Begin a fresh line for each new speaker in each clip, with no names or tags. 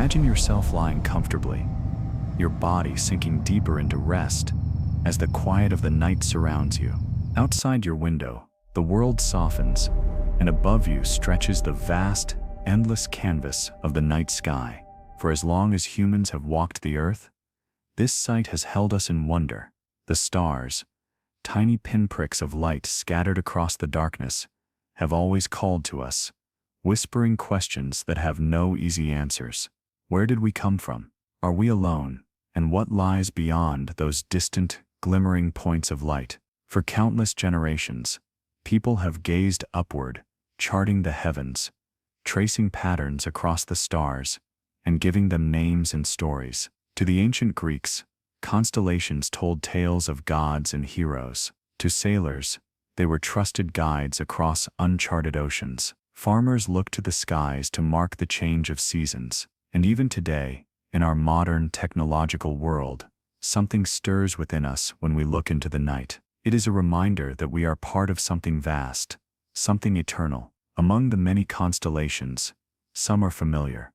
Imagine yourself lying comfortably, your body sinking deeper into rest as the quiet of the night surrounds you. Outside your window, the world softens, and above you stretches the vast, endless canvas of the night sky. For as long as humans have walked the earth, this sight has held us in wonder. The stars, tiny pinpricks of light scattered across the darkness, have always called to us, whispering questions that have no easy answers. Where did we come from? Are we alone? And what lies beyond those distant, glimmering points of light? For countless generations, people have gazed upward, charting the heavens, tracing patterns across the stars, and giving them names and stories. To the ancient Greeks, constellations told tales of gods and heroes. To sailors, they were trusted guides across uncharted oceans. Farmers looked to the skies to mark the change of seasons. And even today, in our modern technological world, something stirs within us when we look into the night. It is a reminder that we are part of something vast, something eternal. Among the many constellations, some are familiar.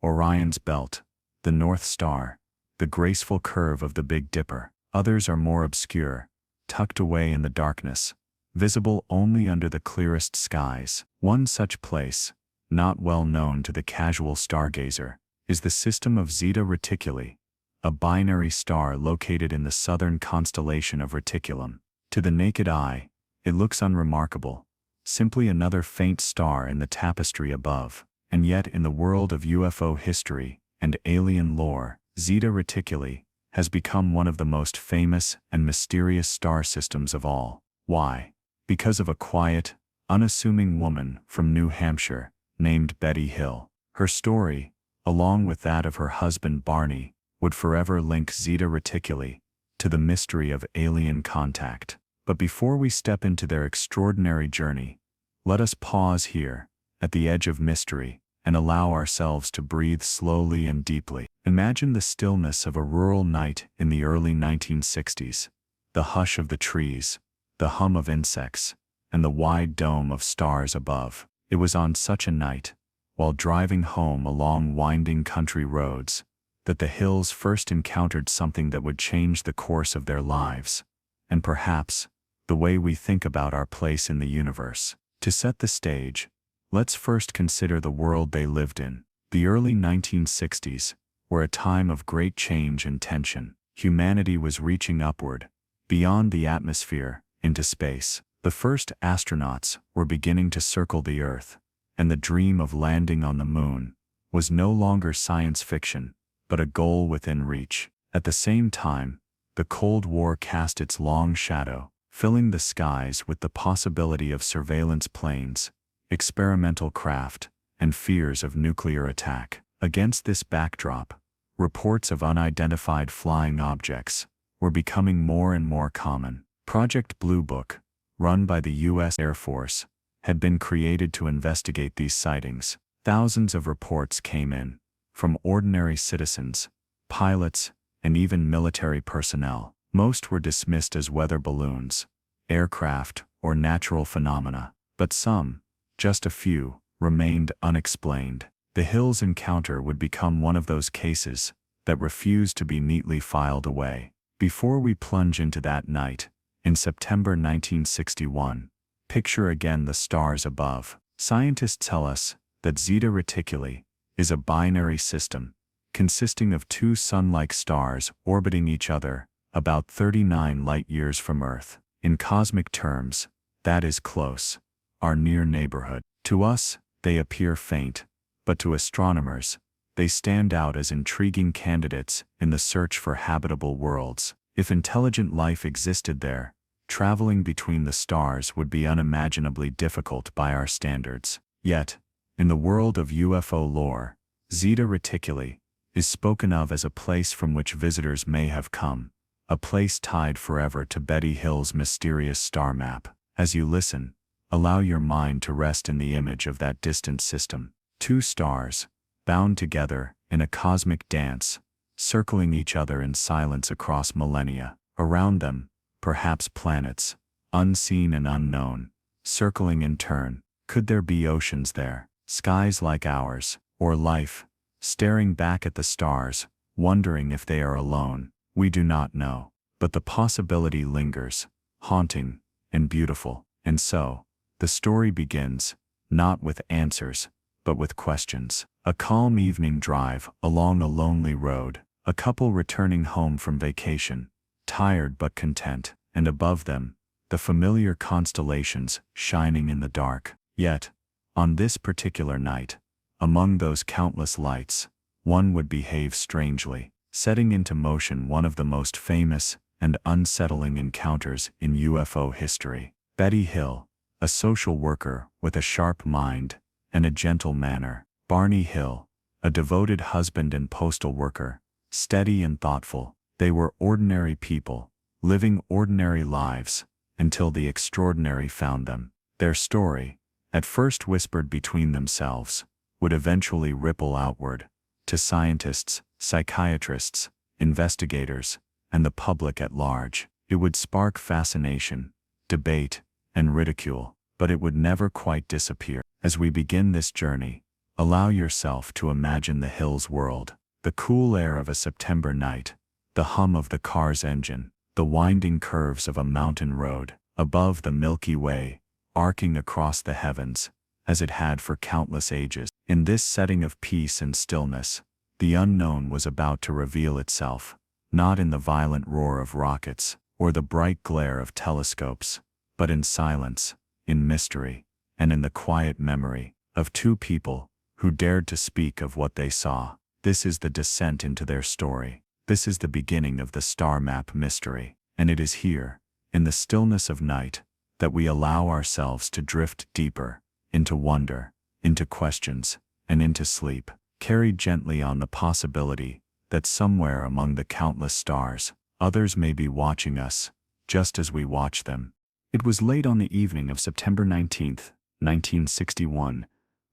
Orion's belt, the North Star, the graceful curve of the Big Dipper. Others are more obscure, tucked away in the darkness, visible only under the clearest skies. One such place, not well known to the casual stargazer, is the system of Zeta Reticuli, a binary star located in the southern constellation of Reticulum. To the naked eye, it looks unremarkable, simply another faint star in the tapestry above. And yet in the world of UFO history and alien lore, Zeta Reticuli has become one of the most famous and mysterious star systems of all. Why? Because of a quiet, unassuming woman from New Hampshire named Betty Hill. Her story, along with that of her husband Barney, would forever link Zeta Reticuli to the mystery of alien contact. But before we step into their extraordinary journey, let us pause here, at the edge of mystery, and allow ourselves to breathe slowly and deeply. Imagine the stillness of a rural night in the early 1960s, the hush of the trees, the hum of insects, and the wide dome of stars above. It was on such a night, while driving home along winding country roads, that the Hills first encountered something that would change the course of their lives, and perhaps the way we think about our place in the universe. To set the stage, let's first consider the world they lived in. The early 1960s were a time of great change and tension. Humanity was reaching upward, beyond the atmosphere, into space. The first astronauts were beginning to circle the Earth, and the dream of landing on the moon was no longer science fiction, but a goal within reach. At the same time, the Cold War cast its long shadow, filling the skies with the possibility of surveillance planes, experimental craft, and fears of nuclear attack. Against this backdrop, reports of unidentified flying objects were becoming more and more common. Project Blue Book, run by the U.S. Air Force, had been created to investigate these sightings. Thousands of reports came in, from ordinary citizens, pilots, and even military personnel. Most were dismissed as weather balloons, aircraft, or natural phenomena, but some, just a few, remained unexplained. The Hills encounter would become one of those cases that refused to be neatly filed away. Before we plunge into that night, in September 1961, picture again the stars above. Scientists tell us that Zeta Reticuli is a binary system, consisting of two sun-like stars orbiting each other about 39 light-years from Earth. In cosmic terms, that is close, our near neighborhood. To us, they appear faint, but to astronomers, they stand out as intriguing candidates in the search for habitable worlds. If intelligent life existed there, traveling between the stars would be unimaginably difficult by our standards. Yet, in the world of UFO lore, Zeta Reticuli is spoken of as a place from which visitors may have come, a place tied forever to Betty Hill's mysterious star map. As you listen, allow your mind to rest in the image of that distant system. Two stars, bound together in a cosmic dance, circling each other in silence across millennia. Around them, perhaps planets, unseen and unknown, circling in turn. Could there be oceans there, skies like ours, or life, staring back at the stars, wondering if they are alone. We do not know, but the possibility lingers, haunting and beautiful. And so, the story begins, not with answers, but with questions. A calm evening drive along a lonely road, a couple returning home from vacation, tired but content, and above them, the familiar constellations shining in the dark. Yet, on this particular night, among those countless lights, one would behave strangely, setting into motion one of the most famous and unsettling encounters in UFO history. Barney Hill, a social worker with a sharp mind and a gentle manner. Barney Hill, a devoted husband and postal worker, steady and thoughtful. They were ordinary people, living ordinary lives, until the extraordinary found them. Their story, at first whispered between themselves, would eventually ripple outward, to scientists, psychiatrists, investigators, and the public at large. It would spark fascination, debate, and ridicule, but it would never quite disappear. As we begin this journey, allow yourself to imagine the Hills' world, the cool air of a September night, the hum of the car's engine, the winding curves of a mountain road, above the Milky Way, arcing across the heavens, as it had for countless ages. In this setting of peace and stillness, the unknown was about to reveal itself, not in the violent roar of rockets or the bright glare of telescopes, but in silence, in mystery, and in the quiet memory of two people who dared to speak of what they saw. This is the descent into their story. This is the beginning of the star map mystery, and it is here, in the stillness of night, that we allow ourselves to drift deeper, into wonder, into questions, and into sleep, carried gently on the possibility that somewhere among the countless stars, others may be watching us, just as we watch them. It was late on the evening of September 19th, 1961,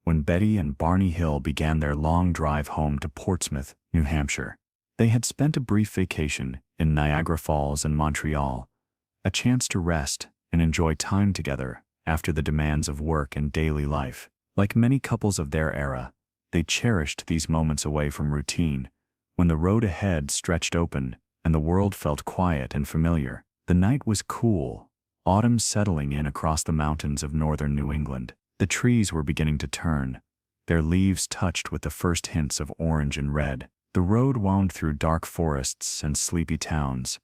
when Betty and Barney Hill began their long drive home to Portsmouth, New Hampshire. They had spent a brief vacation in Niagara Falls and Montreal, a chance to rest and enjoy time together after the demands of work and daily life. Like many couples of their era, they cherished these moments away from routine, when the road ahead stretched open and the world felt quiet and familiar. The night was cool, autumn settling in across the mountains of northern New England. The trees were beginning to turn, their leaves touched with the first hints of orange and red. The road wound through dark forests and sleepy towns,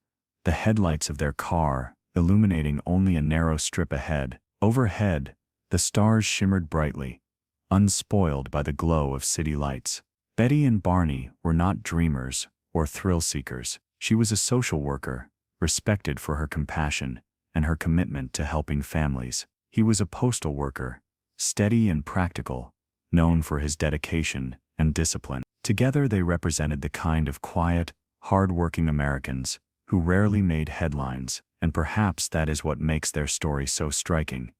the headlights of their car illuminating only a narrow strip ahead. Overhead, the stars shimmered brightly, unspoiled by the glow of city lights. Betty and Barney were not dreamers or thrill-seekers. She was a social worker, respected for her compassion and her commitment to helping families. He was a postal worker, steady and practical, known for his dedication and discipline. Together they represented the kind of quiet, hard-working Americans who rarely made headlines, and perhaps that is what makes their story so striking,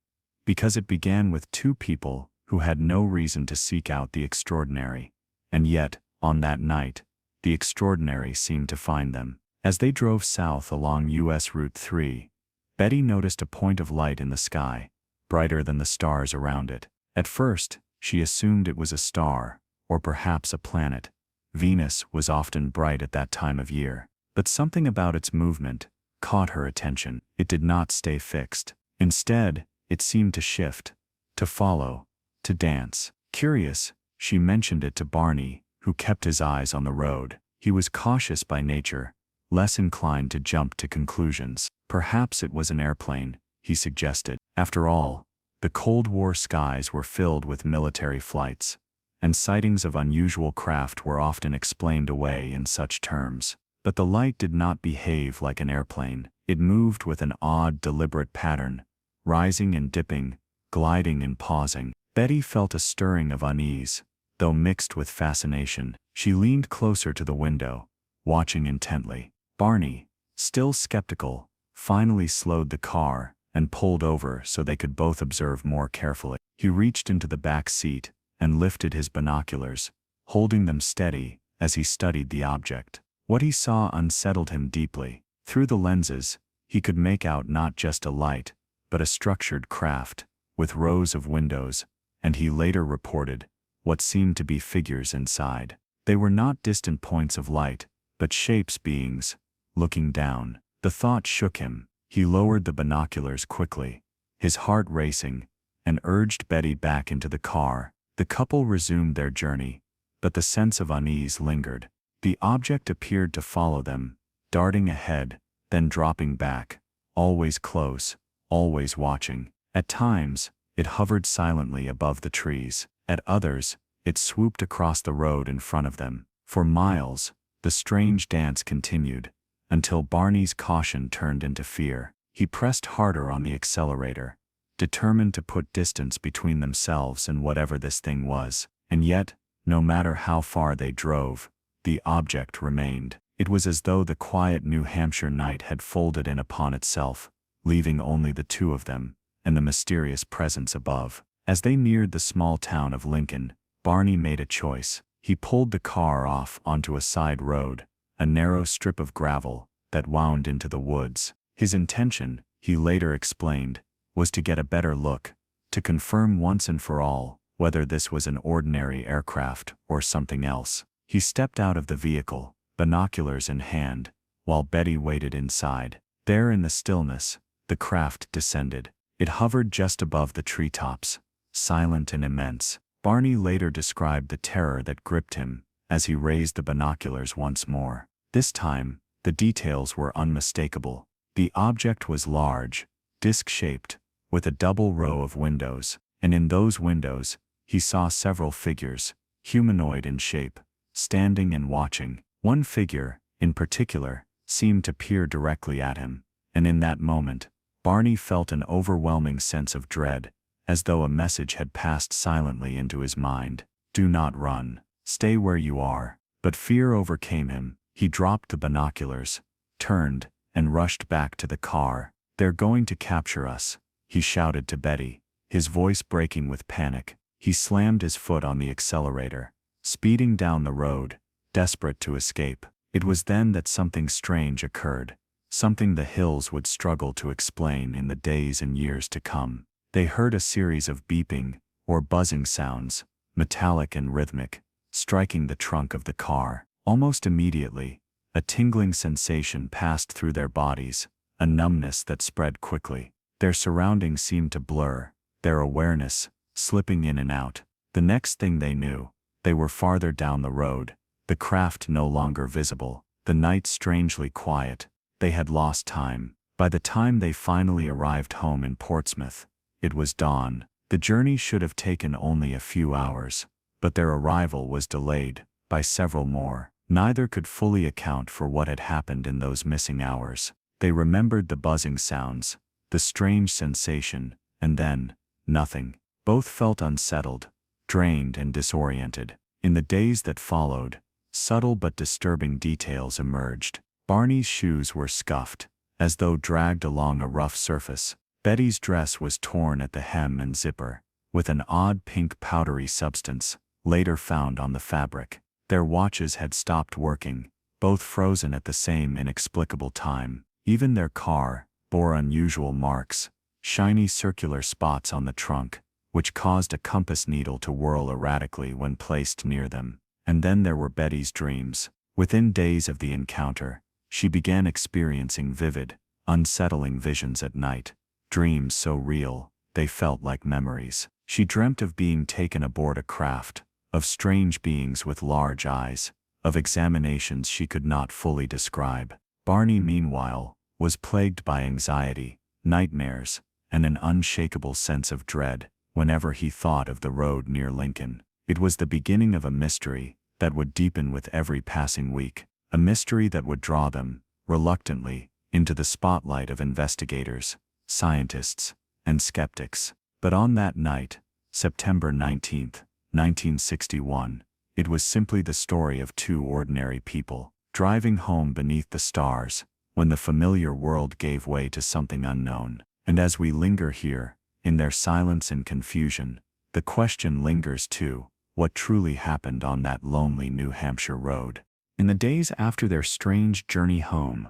because it began with two people who had no reason to seek out the extraordinary, and yet, on that night, the extraordinary seemed to find them. As they drove south along US Route 3, Betty noticed a point of light in the sky, brighter than the stars around it. At first, she assumed it was a star, or perhaps a planet. Venus was often bright at that time of year, but something about its movement caught her attention. It did not stay fixed. Instead, it seemed to shift, to follow, to dance. Curious, she mentioned it to Barney, who kept his eyes on the road. He was cautious by nature, less inclined to jump to conclusions. Perhaps it was an airplane, he suggested. After all, the Cold War skies were filled with military flights, and sightings of unusual craft were often explained away in such terms. But the light did not behave like an airplane. It moved with an odd, deliberate pattern, rising and dipping, gliding and pausing. Betty felt a stirring of unease, though mixed with fascination. She leaned closer to the window, watching intently. Barney, still skeptical, finally slowed the car and pulled over so they could both observe more carefully. He reached into the back seat and lifted his binoculars, holding them steady as he studied the object. What he saw unsettled him deeply. Through the lenses, he could make out not just a light, but a structured craft, with rows of windows, and he later reported what seemed to be figures inside. They were not distant points of light, but shapes, beings, looking down. The thought shook him. He lowered the binoculars quickly, his heart racing, and urged Betty back into the car. The couple resumed their journey, but the sense of unease lingered. The object appeared to follow them, darting ahead, then dropping back, always close, always watching. At times, it hovered silently above the trees. At others, it swooped across the road in front of them. For miles, the strange dance continued, until Barney's caution turned into fear. He pressed harder on the accelerator, determined to put distance between themselves and whatever this thing was. And yet, no matter how far they drove, the object remained. It was as though the quiet New Hampshire night had folded in upon itself, leaving only the two of them and the mysterious presence above. As they neared the small town of Lincoln, Barney made a choice. He pulled the car off onto a side road, a narrow strip of gravel that wound into the woods. His intention, he later explained, was to get a better look, to confirm once and for all whether this was an ordinary aircraft or something else. He stepped out of the vehicle, binoculars in hand, while Betty waited inside. There in the stillness, the craft descended. It hovered just above the treetops, silent and immense. Barney later described the terror that gripped him as he raised the binoculars once more. This time, the details were unmistakable. The object was large, disc-shaped, with a double row of windows, and in those windows, he saw several figures, humanoid in shape, standing and watching. One figure, in particular, seemed to peer directly at him, and in that moment, Barney felt an overwhelming sense of dread, as though a message had passed silently into his mind. Do not run. Stay where you are. But fear overcame him. He dropped the binoculars, turned, and rushed back to the car. They're going to capture us, he shouted to Betty, his voice breaking with panic. He slammed his foot on the accelerator, speeding down the road, desperate to escape. It was then that something strange occurred, something the Hills would struggle to explain in the days and years to come. They heard a series of beeping or buzzing sounds, metallic and rhythmic, striking the trunk of the car. Almost immediately, a tingling sensation passed through their bodies, a numbness that spread quickly. Their surroundings seemed to blur, their awareness slipping in and out. The next thing they knew, they were farther down the road, the craft no longer visible, the night strangely quiet. They had lost time. By the time they finally arrived home in Portsmouth, it was dawn. The journey should have taken only a few hours, but their arrival was delayed by several more. Neither could fully account for what had happened in those missing hours. They remembered the buzzing sounds, the strange sensation, and then, nothing. Both felt unsettled, drained and disoriented. In the days that followed, subtle but disturbing details emerged. Barney's shoes were scuffed, as though dragged along a rough surface. Betty's dress was torn at the hem and zipper, with an odd pink powdery substance, later found on the fabric. Their watches had stopped working, both frozen at the same inexplicable time. Even their car bore unusual marks, shiny circular spots on the trunk, which caused a compass needle to whirl erratically when placed near them. And then there were Betty's dreams. Within days of the encounter, she began experiencing vivid, unsettling visions at night, dreams so real, they felt like memories. She dreamt of being taken aboard a craft, of strange beings with large eyes, of examinations she could not fully describe. Barney, meanwhile, was plagued by anxiety, nightmares, and an unshakable sense of dread whenever he thought of the road near Lincoln. It was the beginning of a mystery that would deepen with every passing week, a mystery that would draw them, reluctantly, into the spotlight of investigators, scientists, and skeptics. But on that night, September 19th, 1961, it was simply the story of two ordinary people, driving home beneath the stars, when the familiar world gave way to something unknown. And as we linger here, in their silence and confusion, the question lingers too: what truly happened on that lonely New Hampshire road? In the days after their strange journey home,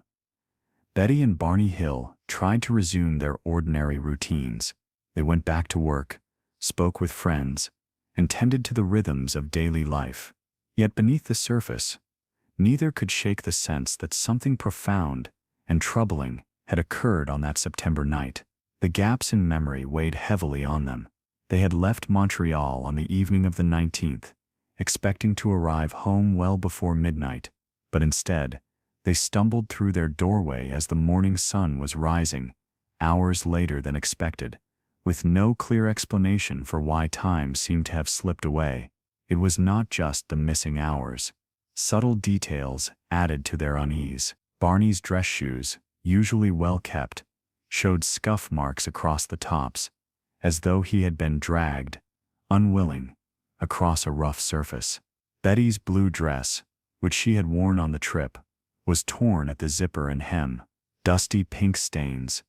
Betty and Barney Hill tried to resume their ordinary routines. They went back to work, spoke with friends, and tended to the rhythms of daily life. Yet beneath the surface, neither could shake the sense that something profound and troubling had occurred on that September night. The gaps in memory weighed heavily on them. They had left Montreal on the evening of the 19th, expecting to arrive home well before midnight, but instead, they stumbled through their doorway as the morning sun was rising, hours later than expected, with no clear explanation for why time seemed to have slipped away. It was not just the missing hours. Subtle details added to their unease. Barney's dress shoes, usually well kept, showed scuff marks across the tops, as though he had been dragged, unwilling, across a rough surface. Betty's blue dress, which she had worn on the trip, was torn at the zipper and hem. Dusty pink stains,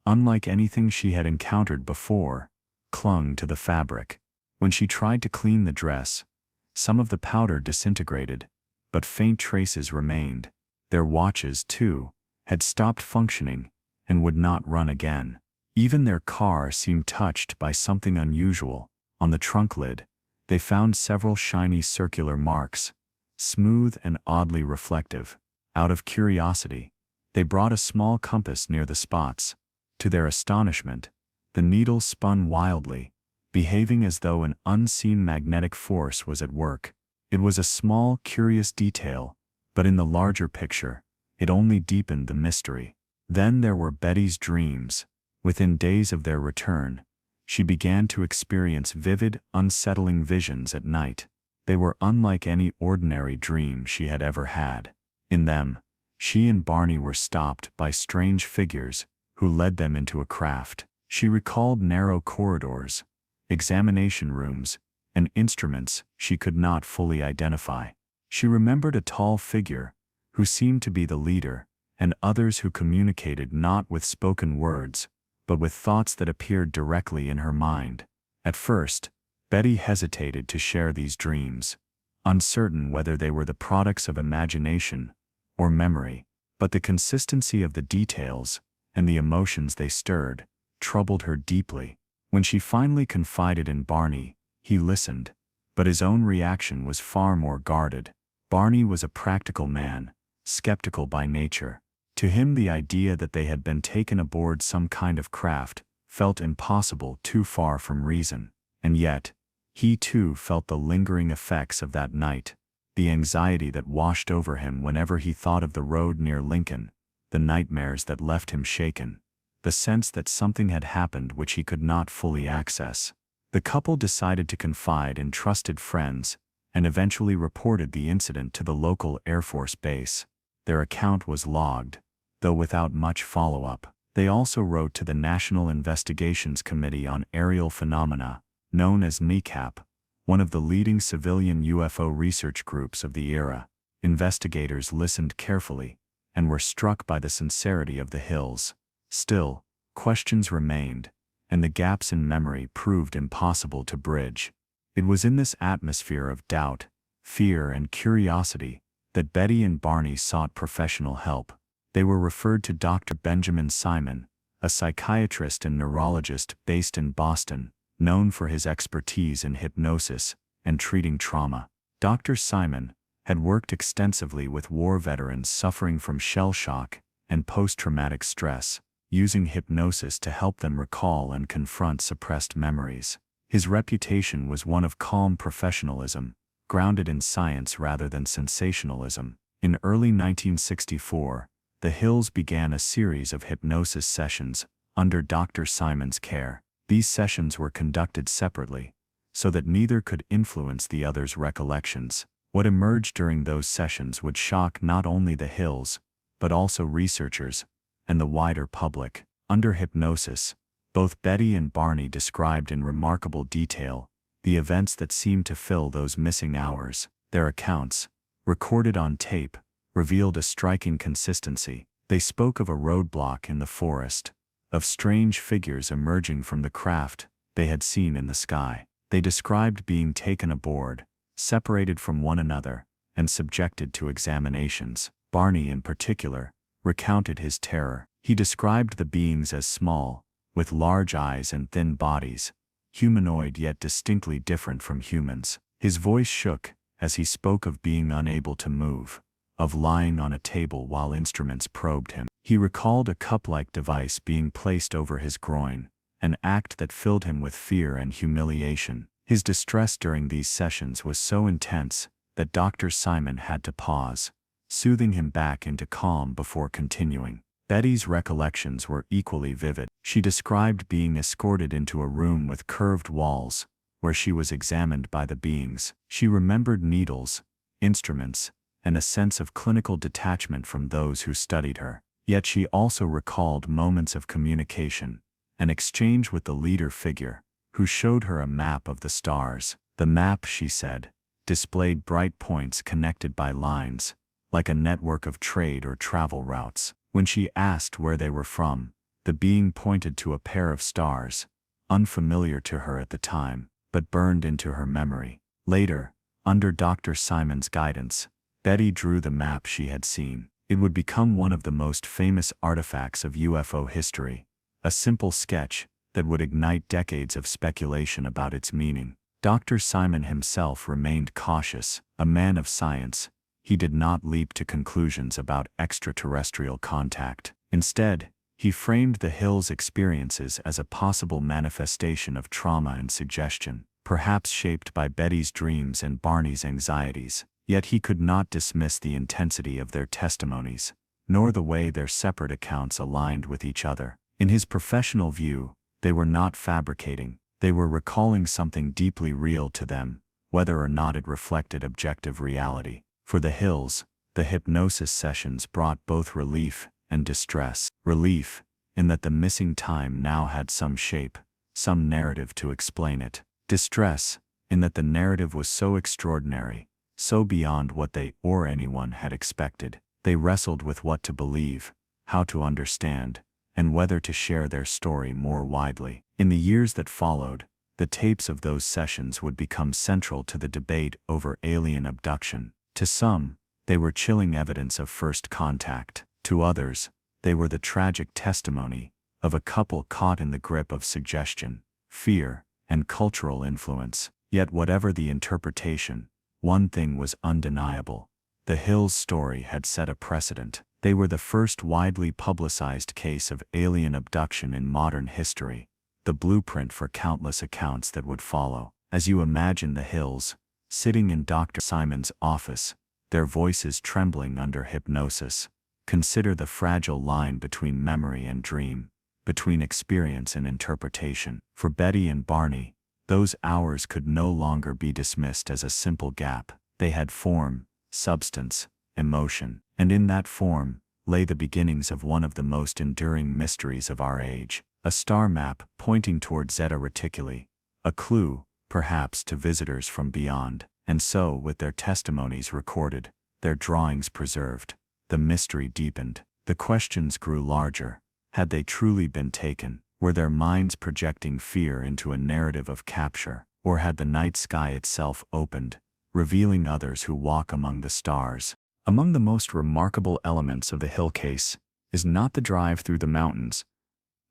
unlike anything she had encountered before, clung to the fabric. When she tried to clean the dress, some of the powder disintegrated, but faint traces remained. Their watches, too, had stopped functioning and would not run again. Even their car seemed touched by something unusual. On the trunk lid, they found several shiny circular marks, smooth and oddly reflective. Out of curiosity, they brought a small compass near the spots. To their astonishment, the needle spun wildly, behaving as though an unseen magnetic force was at work. It was a small, curious detail, but in the larger picture, it only deepened the mystery. Then there were Betty's dreams. Within days of their return, she began to experience vivid, unsettling visions at night. They were unlike any ordinary dream she had ever had. In them, she and Barney were stopped by strange figures who led them into a craft. She recalled narrow corridors, examination rooms, and instruments she could not fully identify. She remembered a tall figure, who seemed to be the leader, and others who communicated not with spoken words, but with thoughts that appeared directly in her mind. At first, Betty hesitated to share these dreams, uncertain whether they were the products of imagination or memory, but the consistency of the details and the emotions they stirred troubled her deeply. When she finally confided in Barney, he listened, but his own reaction was far more guarded. Barney was a practical man, skeptical by nature. To him, the idea that they had been taken aboard some kind of craft felt impossible, too far from reason. And yet, he too felt the lingering effects of that night, the anxiety that washed over him whenever he thought of the road near Lincoln, the nightmares that left him shaken, the sense that something had happened which he could not fully access. The couple decided to confide in trusted friends and eventually reported the incident to the local Air Force base. Their account was logged, though without much follow-up. They also wrote to the National Investigations Committee on Aerial Phenomena, known as NECAP, one of the leading civilian UFO research groups of the era. Investigators listened carefully and were struck by the sincerity of the Hills. Still, questions remained, and the gaps in memory proved impossible to bridge. It was in this atmosphere of doubt, fear, and curiosity that Betty and Barney sought professional help. They were referred to Dr. Benjamin Simon, a psychiatrist and neurologist based in Boston, known for his expertise in hypnosis and treating trauma. Dr. Simon had worked extensively with war veterans suffering from shell shock and post-traumatic stress, using hypnosis to help them recall and confront suppressed memories. His reputation was one of calm professionalism, grounded in science rather than sensationalism. In early 1964, the Hills began a series of hypnosis sessions under Dr. Simon's care. These sessions were conducted separately, so that neither could influence the other's recollections. What emerged during those sessions would shock not only the Hills, but also researchers and the wider public. Under hypnosis, both Betty and Barney described in remarkable detail the events that seemed to fill those missing hours. Their accounts, recorded on tape, revealed a striking consistency. They spoke of a roadblock in the forest, of strange figures emerging from the craft they had seen in the sky. They described being taken aboard, separated from one another, and subjected to examinations. Barney, in particular, recounted his terror. He described the beings as small, with large eyes and thin bodies, humanoid yet distinctly different from humans. His voice shook, as he spoke of being unable to move, of lying on a table while instruments probed him. He recalled a cup-like device being placed over his groin, an act that filled him with fear and humiliation. His distress during these sessions was so intense that Dr. Simon had to pause, soothing him back into calm before continuing. Betty's recollections were equally vivid. She described being escorted into a room with curved walls, where she was examined by the beings. She remembered needles, instruments, and a sense of clinical detachment from those who studied her. Yet she also recalled moments of communication, an exchange with the leader figure, who showed her a map of the stars. The map, she said, displayed bright points connected by lines, like a network of trade or travel routes. When she asked where they were from, the being pointed to a pair of stars, unfamiliar to her at the time, but burned into her memory. Later, under Dr. Simon's guidance, Betty drew the map she had seen. It would become one of the most famous artifacts of UFO history, a simple sketch that would ignite decades of speculation about its meaning. Dr. Simon himself remained cautious. A man of science, he did not leap to conclusions about extraterrestrial contact. Instead, he framed the Hill's experiences as a possible manifestation of trauma and suggestion, perhaps shaped by Betty's dreams and Barney's anxieties. Yet he could not dismiss the intensity of their testimonies, nor the way their separate accounts aligned with each other. In his professional view, they were not fabricating. They were recalling something deeply real to them, whether or not it reflected objective reality. For the Hills, the hypnosis sessions brought both relief and distress. Relief, in that the missing time now had some shape, some narrative to explain it. Distress, in that the narrative was so extraordinary, so beyond what they or anyone had expected. They wrestled with what to believe, how to understand, and whether to share their story more widely. In the years that followed, the tapes of those sessions would become central to the debate over alien abduction. To some, they were chilling evidence of first contact. To others, they were the tragic testimony of a couple caught in the grip of suggestion, fear, and cultural influence. Yet whatever the interpretation, one thing was undeniable. The Hills' story had set a precedent. They were the first widely publicized case of alien abduction in modern history, the blueprint for countless accounts that would follow. As you imagine the Hills, sitting in Dr. Simon's office, their voices trembling under hypnosis, consider the fragile line between memory and dream, between experience and interpretation. For Betty and Barney, those hours could no longer be dismissed as a simple gap. They had form, substance, emotion, and in that form lay the beginnings of one of the most enduring mysteries of our age. A star map pointing toward Zeta Reticuli, a clue, perhaps, to visitors from beyond. And so, with their testimonies recorded, their drawings preserved, the mystery deepened. The questions grew larger. Had they truly been taken? Were their minds projecting fear into a narrative of capture? Or had the night sky itself opened, revealing others who walk among the stars? Among the most remarkable elements of the Hill case is not the drive through the mountains,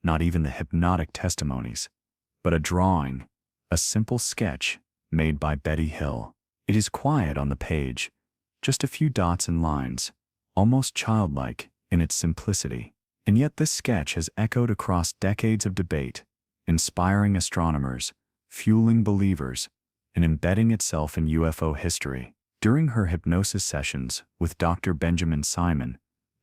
not even the hypnotic testimonies, but a drawing, a simple sketch made by Betty Hill. It is quiet on the page, just a few dots and lines, almost childlike in its simplicity. And yet this sketch has echoed across decades of debate, inspiring astronomers, fueling believers, and embedding itself in UFO history. During her hypnosis sessions with Dr. Benjamin Simon,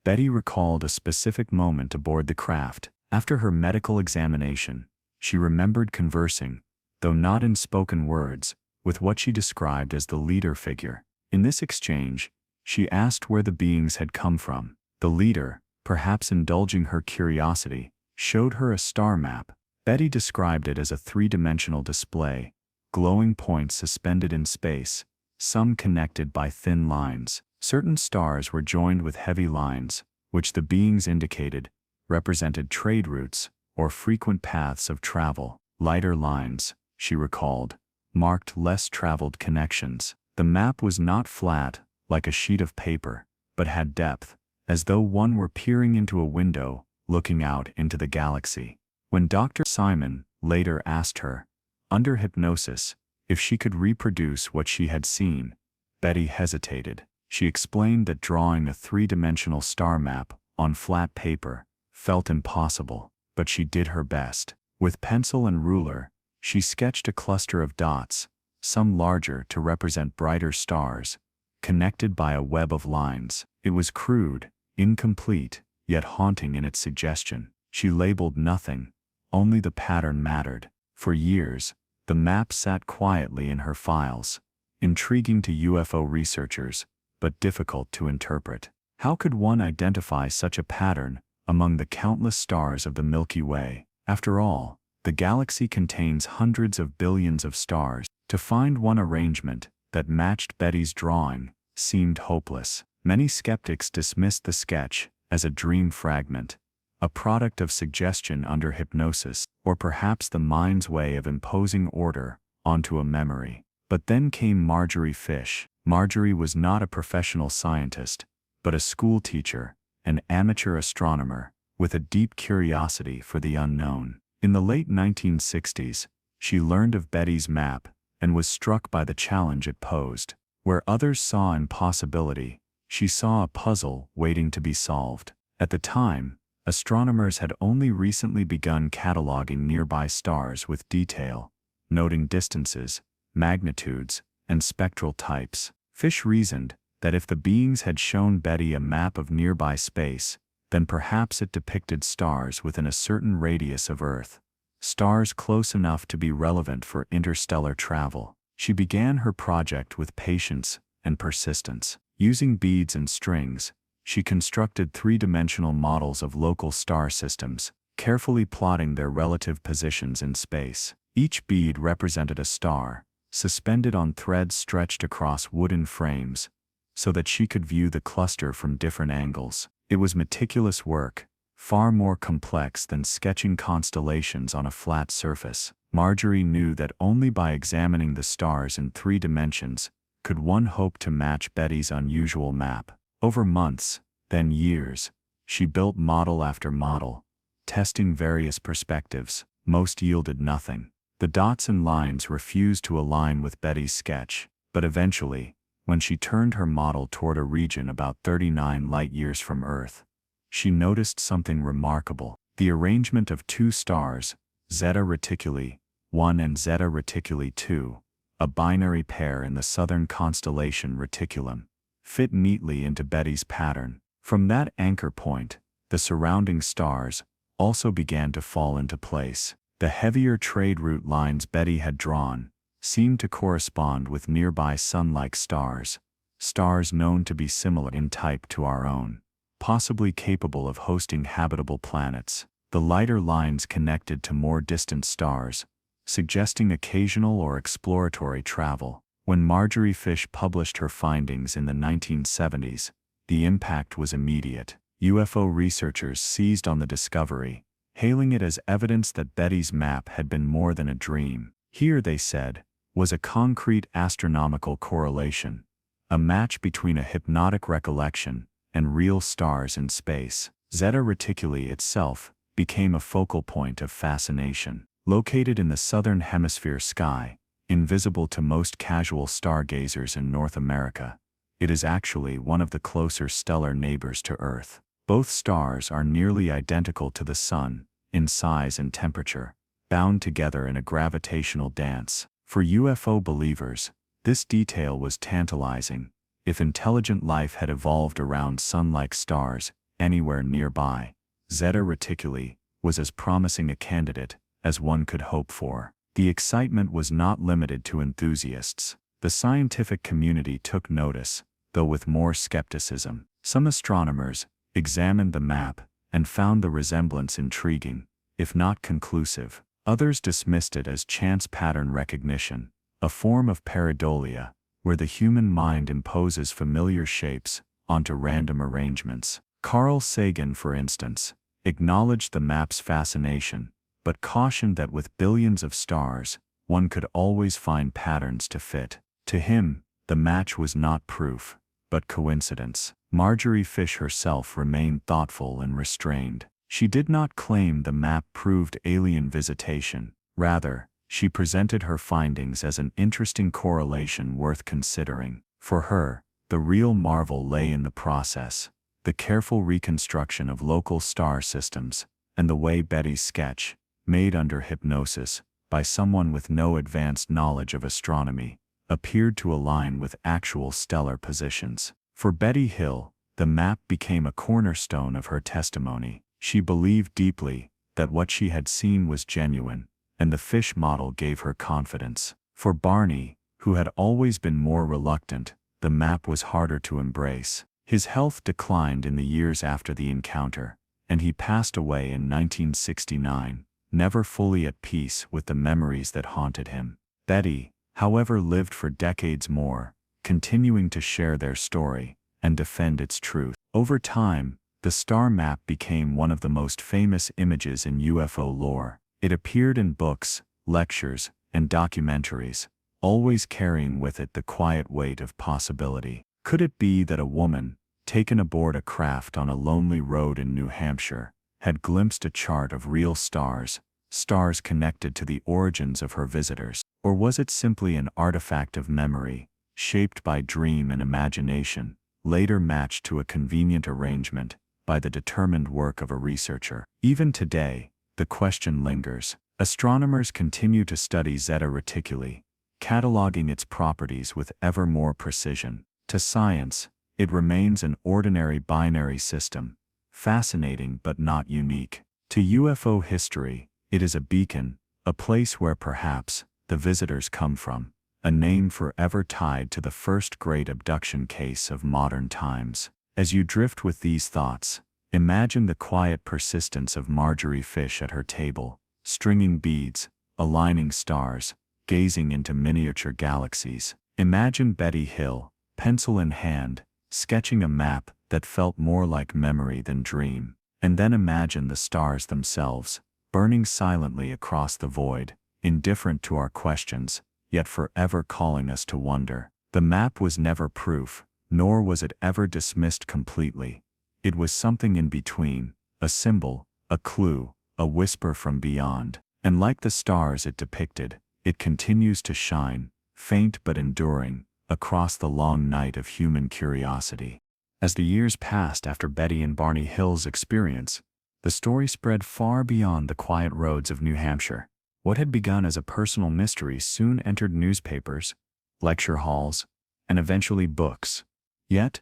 Betty recalled a specific moment aboard the craft. After her medical examination, she remembered conversing, though not in spoken words, with what she described as the leader figure. In this exchange, she asked where the beings had come from. The leader, perhaps indulging her curiosity, showed her a star map. Betty described it as a three-dimensional display, glowing points suspended in space, some connected by thin lines. Certain stars were joined with heavy lines, which the beings indicated represented trade routes or frequent paths of travel. Lighter lines, she recalled, marked less traveled connections. The map was not flat, like a sheet of paper, but had depth, as though one were peering into a window, looking out into the galaxy. When Dr. Simon later asked her, under hypnosis, if she could reproduce what she had seen, Betty hesitated. She explained that drawing a three-dimensional star map on flat paper felt impossible, but she did her best. With pencil and ruler, she sketched a cluster of dots, some larger to represent brighter stars, connected by a web of lines. It was crude, incomplete, yet haunting in its suggestion. She labeled nothing, only the pattern mattered. For years, the map sat quietly in her files, intriguing to UFO researchers, but difficult to interpret. How could one identify such a pattern among the countless stars of the Milky Way? After all, the galaxy contains hundreds of billions of stars. To find one arrangement that matched Betty's drawing seemed hopeless. Many skeptics dismissed the sketch as a dream fragment, a product of suggestion under hypnosis, or perhaps the mind's way of imposing order onto a memory. But then came Marjorie Fish. Marjorie was not a professional scientist, but a school teacher, an amateur astronomer, with a deep curiosity for the unknown. In the late 1960s, she learned of Betty's map and was struck by the challenge it posed. Where others saw impossibility, she saw a puzzle waiting to be solved. At the time, astronomers had only recently begun cataloging nearby stars with detail, noting distances, magnitudes, and spectral types. Fish reasoned that if the beings had shown Betty a map of nearby space, then perhaps it depicted stars within a certain radius of Earth, stars close enough to be relevant for interstellar travel. She began her project with patience and persistence. Using beads and strings, she constructed three-dimensional models of local star systems, carefully plotting their relative positions in space. Each bead represented a star, suspended on threads stretched across wooden frames, so that she could view the cluster from different angles. It was meticulous work, far more complex than sketching constellations on a flat surface. Marjorie knew that only by examining the stars in 3 dimensions could one hope to match Betty's unusual map. Over months, then years, she built model after model, testing various perspectives. Most yielded nothing. The dots and lines refused to align with Betty's sketch, but eventually, when she turned her model toward a region about 39 light-years from Earth, she noticed something remarkable. The arrangement of 2 stars, Zeta Reticuli 1 and Zeta Reticuli 2, a binary pair in the southern constellation Reticulum, fit neatly into Betty's pattern. From that anchor point, the surrounding stars also began to fall into place. The heavier trade route lines Betty had drawn seemed to correspond with nearby sun-like stars, stars known to be similar in type to our own, possibly capable of hosting habitable planets. The lighter lines connected to more distant stars, suggesting occasional or exploratory travel. When Marjorie Fish published her findings in the 1970s, the impact was immediate. UFO researchers seized on the discovery, hailing it as evidence that Betty's map had been more than a dream. Here, they said, was a concrete astronomical correlation, a match between a hypnotic recollection and real stars in space. Zeta Reticuli itself became a focal point of fascination. Located in the southern hemisphere sky, invisible to most casual stargazers in North America, it is actually one of the closer stellar neighbors to Earth. Both stars are nearly identical to the Sun in size and temperature, bound together in a gravitational dance. For UFO believers, this detail was tantalizing. If intelligent life had evolved around sun-like stars anywhere nearby, Zeta Reticuli was as promising a candidate as one could hope for. The excitement was not limited to enthusiasts. The scientific community took notice, though with more skepticism. Some astronomers examined the map and found the resemblance intriguing, if not conclusive. Others dismissed it as chance pattern recognition, a form of pareidolia, where the human mind imposes familiar shapes onto random arrangements. Carl Sagan, for instance, acknowledged the map's fascination, but cautioned that with billions of stars, one could always find patterns to fit. To him, the match was not proof, but coincidence. Marjorie Fish herself remained thoughtful and restrained. She did not claim the map proved alien visitation. Rather, she presented her findings as an interesting correlation worth considering. For her, the real marvel lay in the process, the careful reconstruction of local star systems, and the way Betty's sketch, made under hypnosis by someone with no advanced knowledge of astronomy, appeared to align with actual stellar positions. For Betty Hill, the map became a cornerstone of her testimony. She believed deeply that what she had seen was genuine, and the fish model gave her confidence. For Barney, who had always been more reluctant, the map was harder to embrace. His health declined in the years after the encounter, and he passed away in 1969, never fully at peace with the memories that haunted him. Betty, however, lived for decades more, continuing to share their story and defend its truth. Over time, the star map became one of the most famous images in UFO lore. It appeared in books, lectures, and documentaries, always carrying with it the quiet weight of possibility. Could it be that a woman, taken aboard a craft on a lonely road in New Hampshire, had glimpsed a chart of real stars, stars connected to the origins of her visitors? Or was it simply an artifact of memory, shaped by dream and imagination, later matched to a convenient arrangement by the determined work of a researcher? Even today, the question lingers. Astronomers continue to study Zeta Reticuli, cataloging its properties with ever more precision. To science, it remains an ordinary binary system, fascinating but not unique. To UFO history, it is a beacon, a place where perhaps the visitors come from, a name forever tied to the first great abduction case of modern times. As you drift with these thoughts, imagine the quiet persistence of Marjorie Fish at her table, stringing beads, aligning stars, gazing into miniature galaxies. Imagine Betty Hill, pencil in hand, sketching a map that felt more like memory than dream. And then imagine the stars themselves, burning silently across the void, indifferent to our questions, yet forever calling us to wonder. The map was never proof, nor was it ever dismissed completely. It was something in between, a symbol, a clue, a whisper from beyond. And like the stars it depicted, it continues to shine, faint but enduring, across the long night of human curiosity. As the years passed after Betty and Barney Hill's experience, the story spread far beyond the quiet roads of New Hampshire. What had begun as a personal mystery soon entered newspapers, lecture halls, and eventually books. Yet,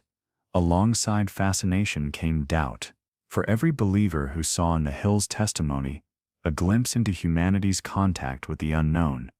alongside fascination came doubt. For every believer who saw in the Hills' testimony a glimpse into humanity's contact with the unknown,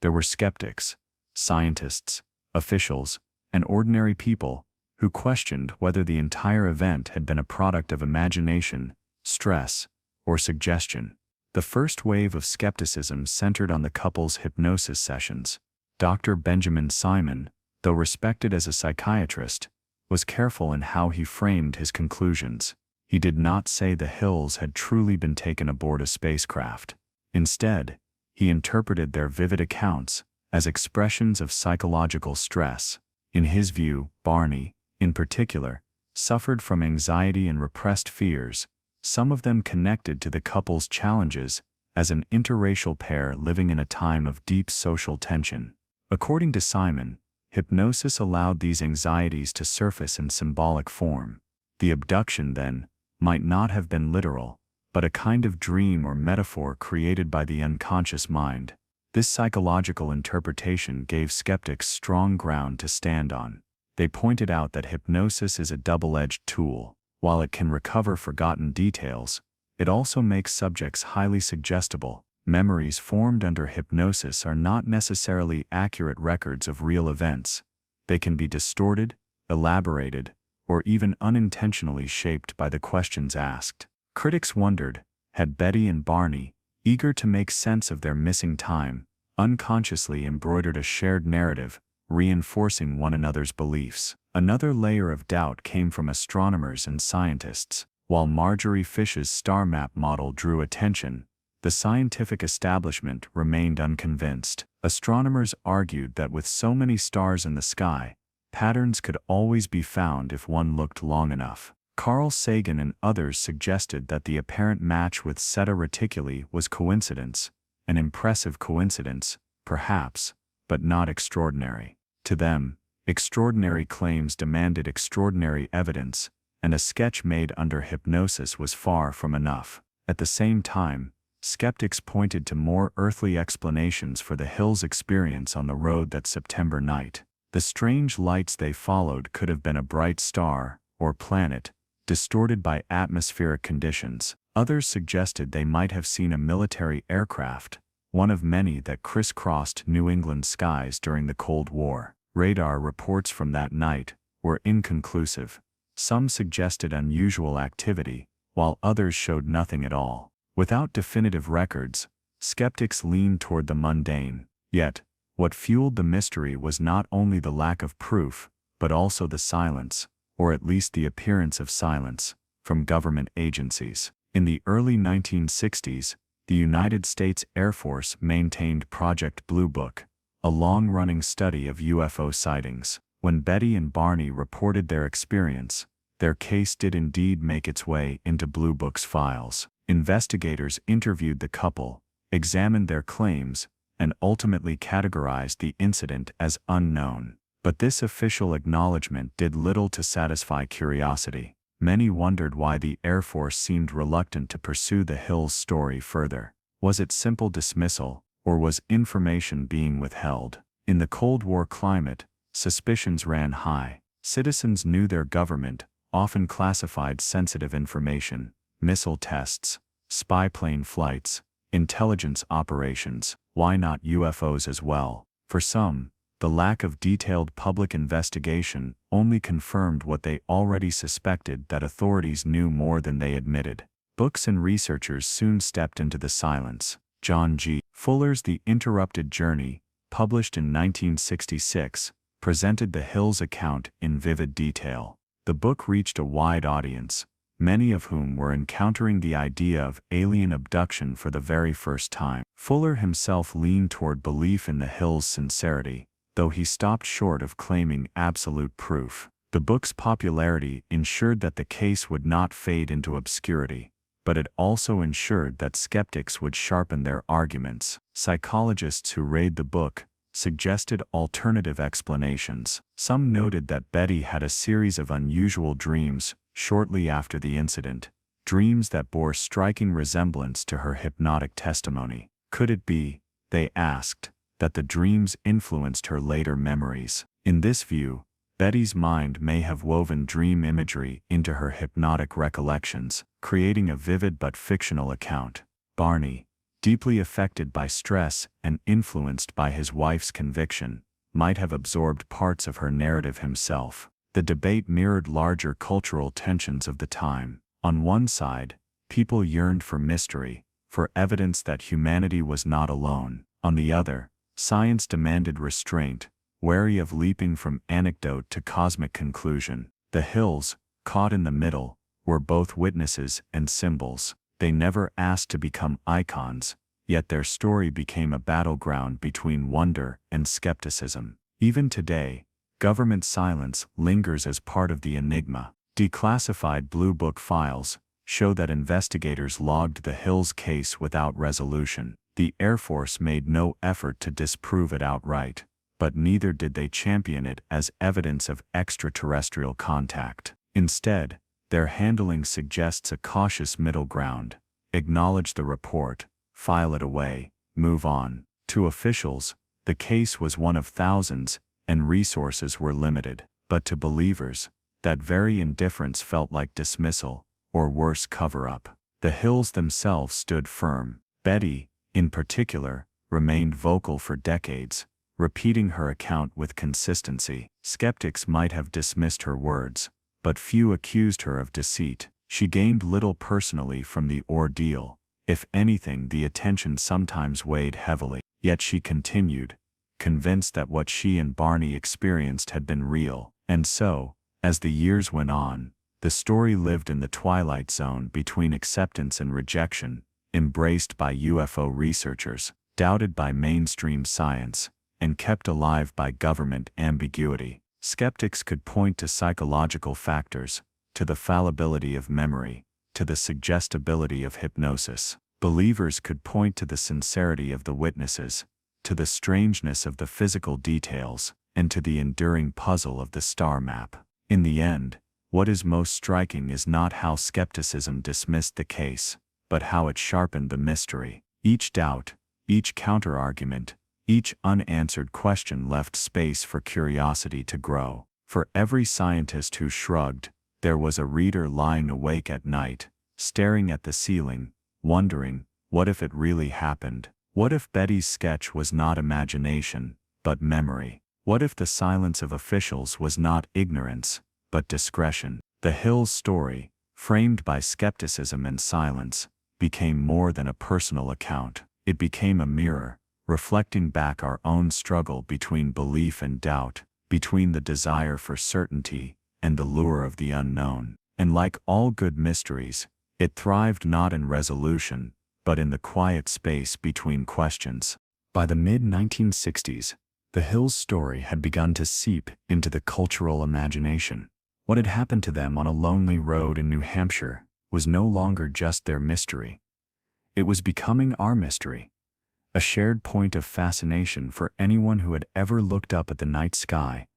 there were skeptics, scientists, officials, and ordinary people who questioned whether the entire event had been a product of imagination, stress, or suggestion. The first wave of skepticism centered on the couple's hypnosis sessions. Dr. Benjamin Simon, though respected as a psychiatrist, was careful in how he framed his conclusions. He did not say the Hills had truly been taken aboard a spacecraft. Instead, he interpreted their vivid accounts as expressions of psychological stress. In his view, Barney, in particular, suffered from anxiety and repressed fears, some of them connected to the couple's challenges as an interracial pair living in a time of deep social tension. According to Simon, hypnosis allowed these anxieties to surface in symbolic form. The abduction, then, might not have been literal, but a kind of dream or metaphor created by the unconscious mind. This psychological interpretation gave skeptics strong ground to stand on. They pointed out that hypnosis is a double-edged tool. While it can recover forgotten details, it also makes subjects highly suggestible. Memories formed under hypnosis are not necessarily accurate records of real events. They can be distorted, elaborated, or even unintentionally shaped by the questions asked. Critics wondered, had Betty and Barney, eager to make sense of their missing time, unconsciously embroidered a shared narrative, reinforcing one another's beliefs? Another layer of doubt came from astronomers and scientists. While Marjorie Fish's star map model drew attention, the scientific establishment remained unconvinced. Astronomers argued that with so many stars in the sky, patterns could always be found if one looked long enough. Carl Sagan and others suggested that the apparent match with Zeta Reticuli was coincidence, an impressive coincidence, perhaps, but not extraordinary. To them, Extraordinary claims demanded extraordinary evidence, and a sketch made under hypnosis was far from enough. At the same time, skeptics pointed to more earthly explanations for the Hill's experience on the road that September night. The strange lights they followed could have been a bright star, or planet, distorted by atmospheric conditions. Others suggested they might have seen a military aircraft, one of many that crisscrossed New England skies during the Cold War. Radar reports from that night were inconclusive. Some suggested unusual activity, while others showed nothing at all. Without definitive records, skeptics leaned toward the mundane. Yet, what fueled the mystery was not only the lack of proof, but also the silence, or at least the appearance of silence, from government agencies. In the early 1960s, the United States Air Force maintained Project Blue Book, a long-running study of UFO sightings. When Betty and Barney reported their experience, their case did indeed make its way into Blue Book's files. Investigators interviewed the couple, examined their claims, and ultimately categorized the incident as unknown. But this official acknowledgement did little to satisfy curiosity. Many wondered why the Air Force seemed reluctant to pursue the Hills story further. Was it simple dismissal, or was information being withheld? In the Cold War climate, suspicions ran high. Citizens knew their government often classified sensitive information: missile tests, spy plane flights, intelligence operations. Why not UFOs as well? For some, the lack of detailed public investigation only confirmed what they already suspected, that authorities knew more than they admitted. Books and researchers soon stepped into the silence. John G. Fuller's The Interrupted Journey, published in 1966, presented the Hills account in vivid detail. The book reached a wide audience, many of whom were encountering the idea of alien abduction for the very first time. Fuller himself leaned toward belief in the Hills' sincerity, though he stopped short of claiming absolute proof. The book's popularity ensured that the case would not fade into obscurity, but it also ensured that skeptics would sharpen their arguments. Psychologists who read the book suggested alternative explanations. Some noted that Betty had a series of unusual dreams shortly after the incident, dreams that bore striking resemblance to her hypnotic testimony. Could it be, they asked, that the dreams influenced her later memories? In this view, Betty's mind may have woven dream imagery into her hypnotic recollections, creating a vivid but fictional account. Barney, deeply affected by stress and influenced by his wife's conviction, might have absorbed parts of her narrative himself. The debate mirrored larger cultural tensions of the time. On one side, people yearned for mystery, for evidence that humanity was not alone. On the other, science demanded restraint, wary of leaping from anecdote to cosmic conclusion. The Hills, caught in the middle, were both witnesses and symbols. They never asked to become icons, yet their story became a battleground between wonder and skepticism. Even today, government silence lingers as part of the enigma. Declassified Blue Book files show that investigators logged the Hills case without resolution. The Air Force made no effort to disprove it outright, but neither did they champion it as evidence of extraterrestrial contact. Instead, their handling suggests a cautious middle ground: acknowledge the report, file it away, move on. To officials, the case was one of thousands, and resources were limited. But to believers, that very indifference felt like dismissal, or worse, cover-up. The Hills themselves stood firm. Betty, in particular, remained vocal for decades, repeating her account with consistency. Skeptics might have dismissed her words, but few accused her of deceit. She gained little personally from the ordeal. If anything, the attention sometimes weighed heavily. Yet she continued, convinced that what she and Barney experienced had been real. And so, as the years went on, the story lived in the twilight zone between acceptance and rejection, embraced by UFO researchers, doubted by mainstream science, and kept alive by government ambiguity. Skeptics could point to psychological factors, to the fallibility of memory, to the suggestibility of hypnosis. Believers could point to the sincerity of the witnesses, to the strangeness of the physical details, and to the enduring puzzle of the star map. In the end, what is most striking is not how skepticism dismissed the case, but how it sharpened the mystery. Each doubt, each counterargument, each unanswered question left space for curiosity to grow. For every scientist who shrugged, there was a reader lying awake at night, staring at the ceiling, wondering, what if it really happened? What if Betty's sketch was not imagination, but memory? What if the silence of officials was not ignorance, but discretion? The Hills story, framed by skepticism and silence, became more than a personal account. It became a mirror, reflecting back our own struggle between belief and doubt, between the desire for certainty and the lure of the unknown. And like all good mysteries, it thrived not in resolution, but in the quiet space between questions. By the mid-1960s, the Hills story had begun to seep into the cultural imagination. What had happened to them on a lonely road in New Hampshire was no longer just their mystery. It was becoming our mystery, a shared point of fascination for anyone who had ever looked up at the night sky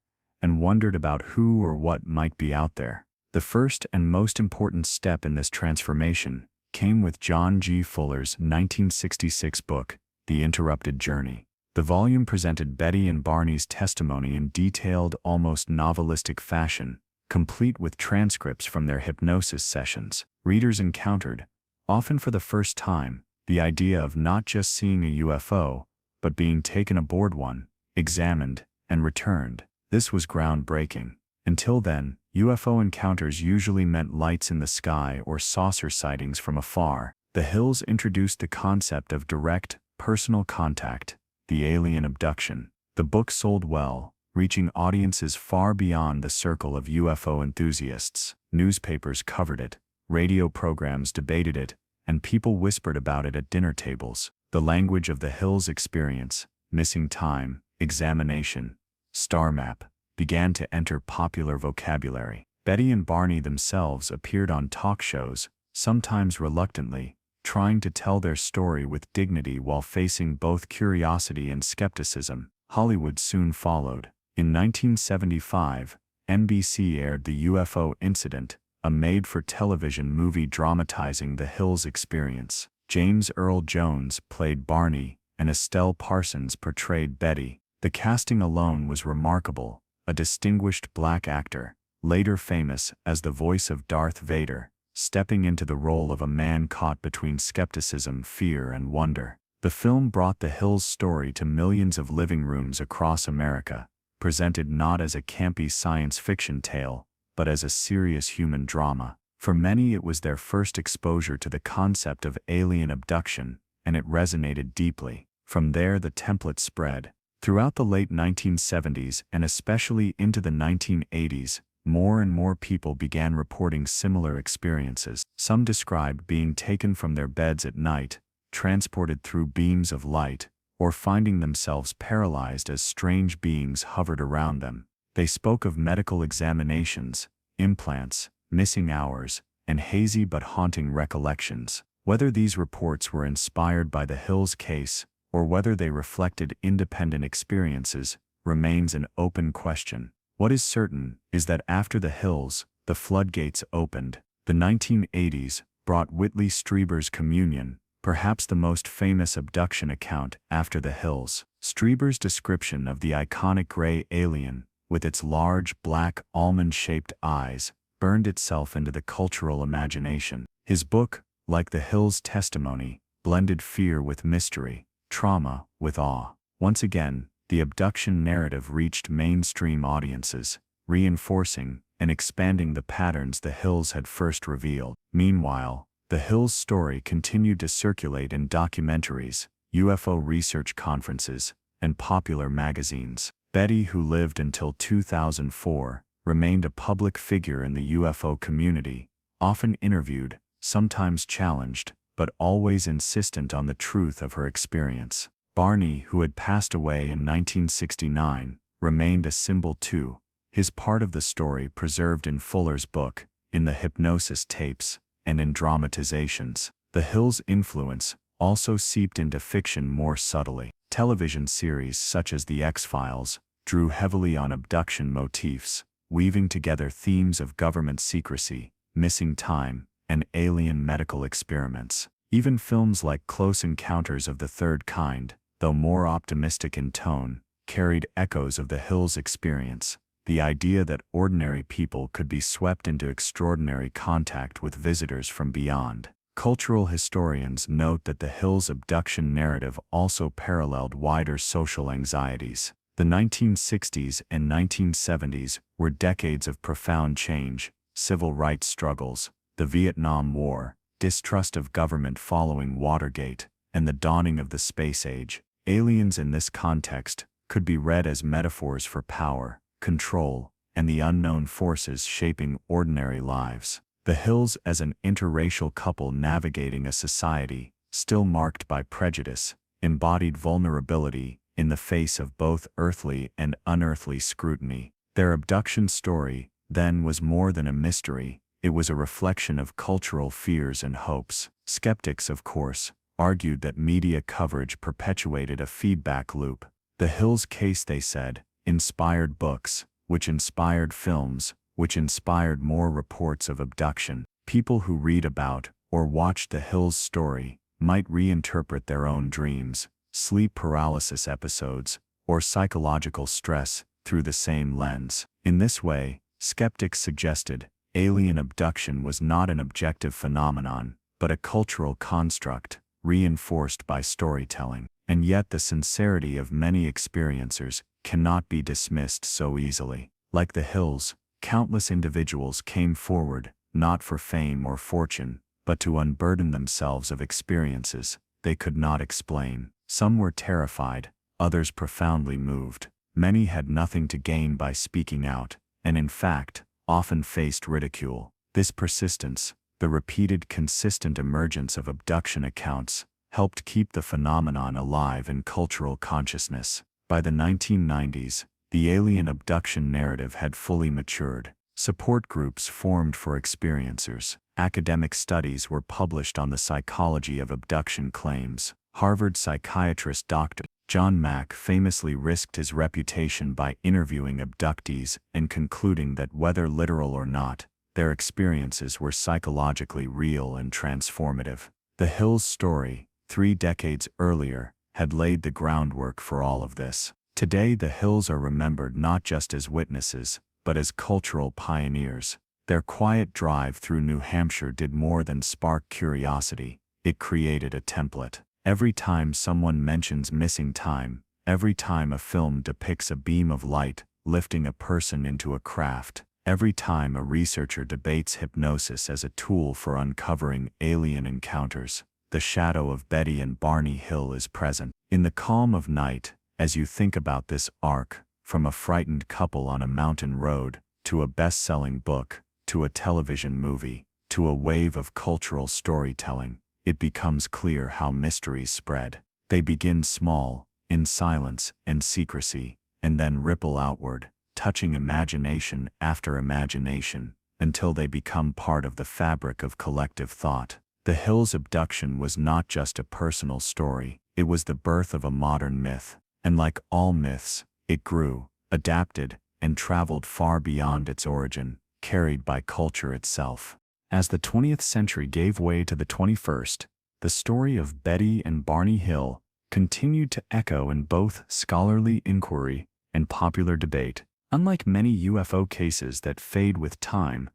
and wondered about who or what might be out there. The first and most important step in this transformation came with John G. Fuller's 1966 book, The Interrupted Journey. The volume presented Betty and Barney's testimony in detailed, almost novelistic fashion, complete with transcripts from their hypnosis sessions. Readers encountered, often for the first time, the idea of not just seeing a UFO, but being taken aboard one, examined, and returned. This was groundbreaking. Until then, UFO encounters usually meant lights in the sky or saucer sightings from afar. The Hills introduced the concept of direct, personal contact, the alien abduction. The book sold well, reaching audiences far beyond the circle of UFO enthusiasts. Newspapers covered it, radio programs debated it, and people whispered about it at dinner tables. The language of the Hills experience, missing time, examination, star map, began to enter popular vocabulary. Betty and Barney themselves appeared on talk shows, sometimes reluctantly, trying to tell their story with dignity while facing both curiosity and skepticism. Hollywood soon followed. In 1975, NBC aired The UFO Incident, a made-for-television movie dramatizing the Hills experience. James Earl Jones played Barney, and Estelle Parsons portrayed Betty. The casting alone was remarkable. A distinguished black actor, later famous as the voice of Darth Vader, stepping into the role of a man caught between skepticism, fear, and wonder. The film brought the Hills story to millions of living rooms across America, presented not as a campy science fiction tale, but as a serious human drama. For many, it was their first exposure to the concept of alien abduction, and it resonated deeply. From there, the template spread. Throughout the late 1970s and especially into the 1980s, more and more people began reporting similar experiences. Some described being taken from their beds at night, transported through beams of light, or finding themselves paralyzed as strange beings hovered around them. They spoke of medical examinations, implants, missing hours, and hazy but haunting recollections. Whether these reports were inspired by the Hills case, or whether they reflected independent experiences, remains an open question. What is certain is that after the Hills, the floodgates opened. The 1980s brought Whitley Strieber's Communion, perhaps the most famous abduction account after the Hills. Strieber's description of the iconic gray alien, with its large black almond-shaped eyes, burned itself into the cultural imagination. His book, like the Hills' testimony, blended fear with mystery, trauma with awe. Once again, the abduction narrative reached mainstream audiences, reinforcing and expanding the patterns the Hills had first revealed. Meanwhile, the Hills story continued to circulate in documentaries, UFO research conferences, and popular magazines. Betty, who lived until 2004, remained a public figure in the UFO community, often interviewed, sometimes challenged, but always insistent on the truth of her experience. Barney, who had passed away in 1969, remained a symbol too, his part of the story preserved in Fuller's book, in the hypnosis tapes, and in dramatizations. The Hills' influence also seeped into fiction more subtly. Television series such as The X-Files, drew heavily on abduction motifs, weaving together themes of government secrecy, missing time, and alien medical experiments. Even films like Close Encounters of the Third Kind, though more optimistic in tone, carried echoes of the Hills experience, the idea that ordinary people could be swept into extraordinary contact with visitors from beyond. Cultural historians note that the Hills abduction narrative also paralleled wider social anxieties. The 1960s and 1970s were decades of profound change, civil rights struggles, the Vietnam War, distrust of government following Watergate, and the dawning of the space age. Aliens in this context could be read as metaphors for power, control, and the unknown forces shaping ordinary lives. The Hills as an interracial couple navigating a society still marked by prejudice, embodied vulnerability in the face of both earthly and unearthly scrutiny. Their abduction story, then, was more than a mystery, it was a reflection of cultural fears and hopes. Skeptics, of course, argued that media coverage perpetuated a feedback loop. The Hills case, they said, inspired books, which inspired films, which inspired more reports of abduction. People who read about or watched the Hills story might reinterpret their own dreams, sleep paralysis episodes, or psychological stress through the same lens. In this way, skeptics suggested, alien abduction was not an objective phenomenon, but a cultural construct, reinforced by storytelling. And yet the sincerity of many experiencers cannot be dismissed so easily. Like the Hills, countless individuals came forward, not for fame or fortune, but to unburden themselves of experiences they could not explain. Some were terrified, others profoundly moved. Many had nothing to gain by speaking out, and in fact, often faced ridicule. This persistence, the repeated consistent emergence of abduction accounts, helped keep the phenomenon alive in cultural consciousness. By the 1990s, the alien abduction narrative had fully matured. Support groups formed for experiencers. Academic studies were published on the psychology of abduction claims. Harvard psychiatrist Dr. John Mack famously risked his reputation by interviewing abductees and concluding that whether literal or not, their experiences were psychologically real and transformative. The Hills story, 3 decades earlier, had laid the groundwork for all of this. Today the Hills are remembered not just as witnesses, but as cultural pioneers. Their quiet drive through New Hampshire did more than spark curiosity, it created a template. Every time someone mentions missing time, every time a film depicts a beam of light lifting a person into a craft, every time a researcher debates hypnosis as a tool for uncovering alien encounters, the shadow of Betty and Barney Hill is present. In the calm of night, as you think about this arc, from a frightened couple on a mountain road, to a best-selling book, to a television movie, to a wave of cultural storytelling, it becomes clear how mysteries spread. They begin small, in silence and secrecy, and then ripple outward, touching imagination after imagination, until they become part of the fabric of collective thought. The Hills abduction was not just a personal story, it was the birth of a modern myth. And like all myths, it grew, adapted, and traveled far beyond its origin, carried by culture itself. As the 20th century gave way to the 21st, the story of Betty and Barney Hill continued to echo in both scholarly inquiry and popular debate. Unlike many UFO cases that fade with time,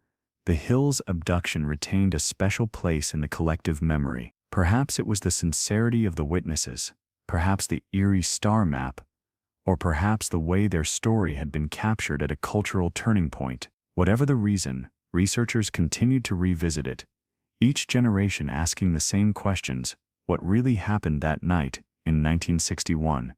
the Hills abduction retained a special place in the collective memory. Perhaps it was the sincerity of the witnesses, perhaps the eerie star map, or perhaps the way their story had been captured at a cultural turning point. Whatever the reason, researchers continued to revisit it, each generation asking the same questions: what really happened that night in 1961?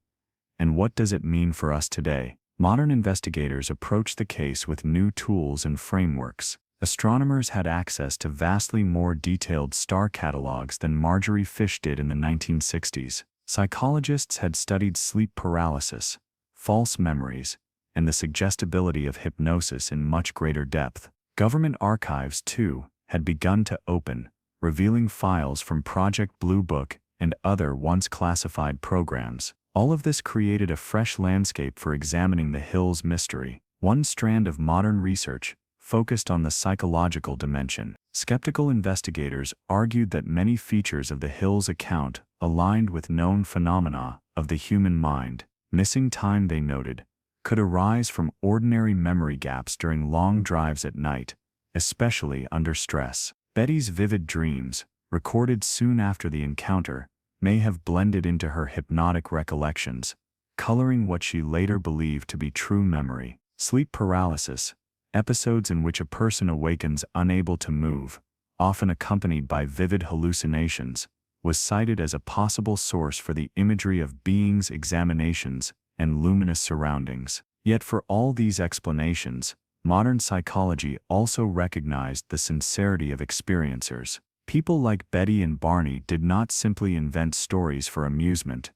And what does it mean for us today? Modern investigators approach the case with new tools and frameworks. Astronomers had access to vastly more detailed star catalogs than Marjorie Fish did in the 1960s. Psychologists had studied sleep paralysis, false memories, and the suggestibility of hypnosis in much greater depth. Government archives, too, had begun to open, revealing files from Project Blue Book and other once classified programs. All of this created a fresh landscape for examining the Hill's mystery. One strand of modern research focused on the psychological dimension. Skeptical investigators argued that many features of the Hill's account aligned with known phenomena of the human mind. Missing time, they noted, could arise from ordinary memory gaps during long drives at night, especially under stress. Betty's vivid dreams, recorded soon after the encounter, may have blended into her hypnotic recollections, coloring what she later believed to be true memory. Sleep paralysis, episodes in which a person awakens unable to move, often accompanied by vivid hallucinations, was cited as a possible source for the imagery of beings' examinations and luminous surroundings. Yet for all these explanations, modern psychology also recognized the sincerity of experiencers. People like Betty and Barney did not simply invent stories for amusement.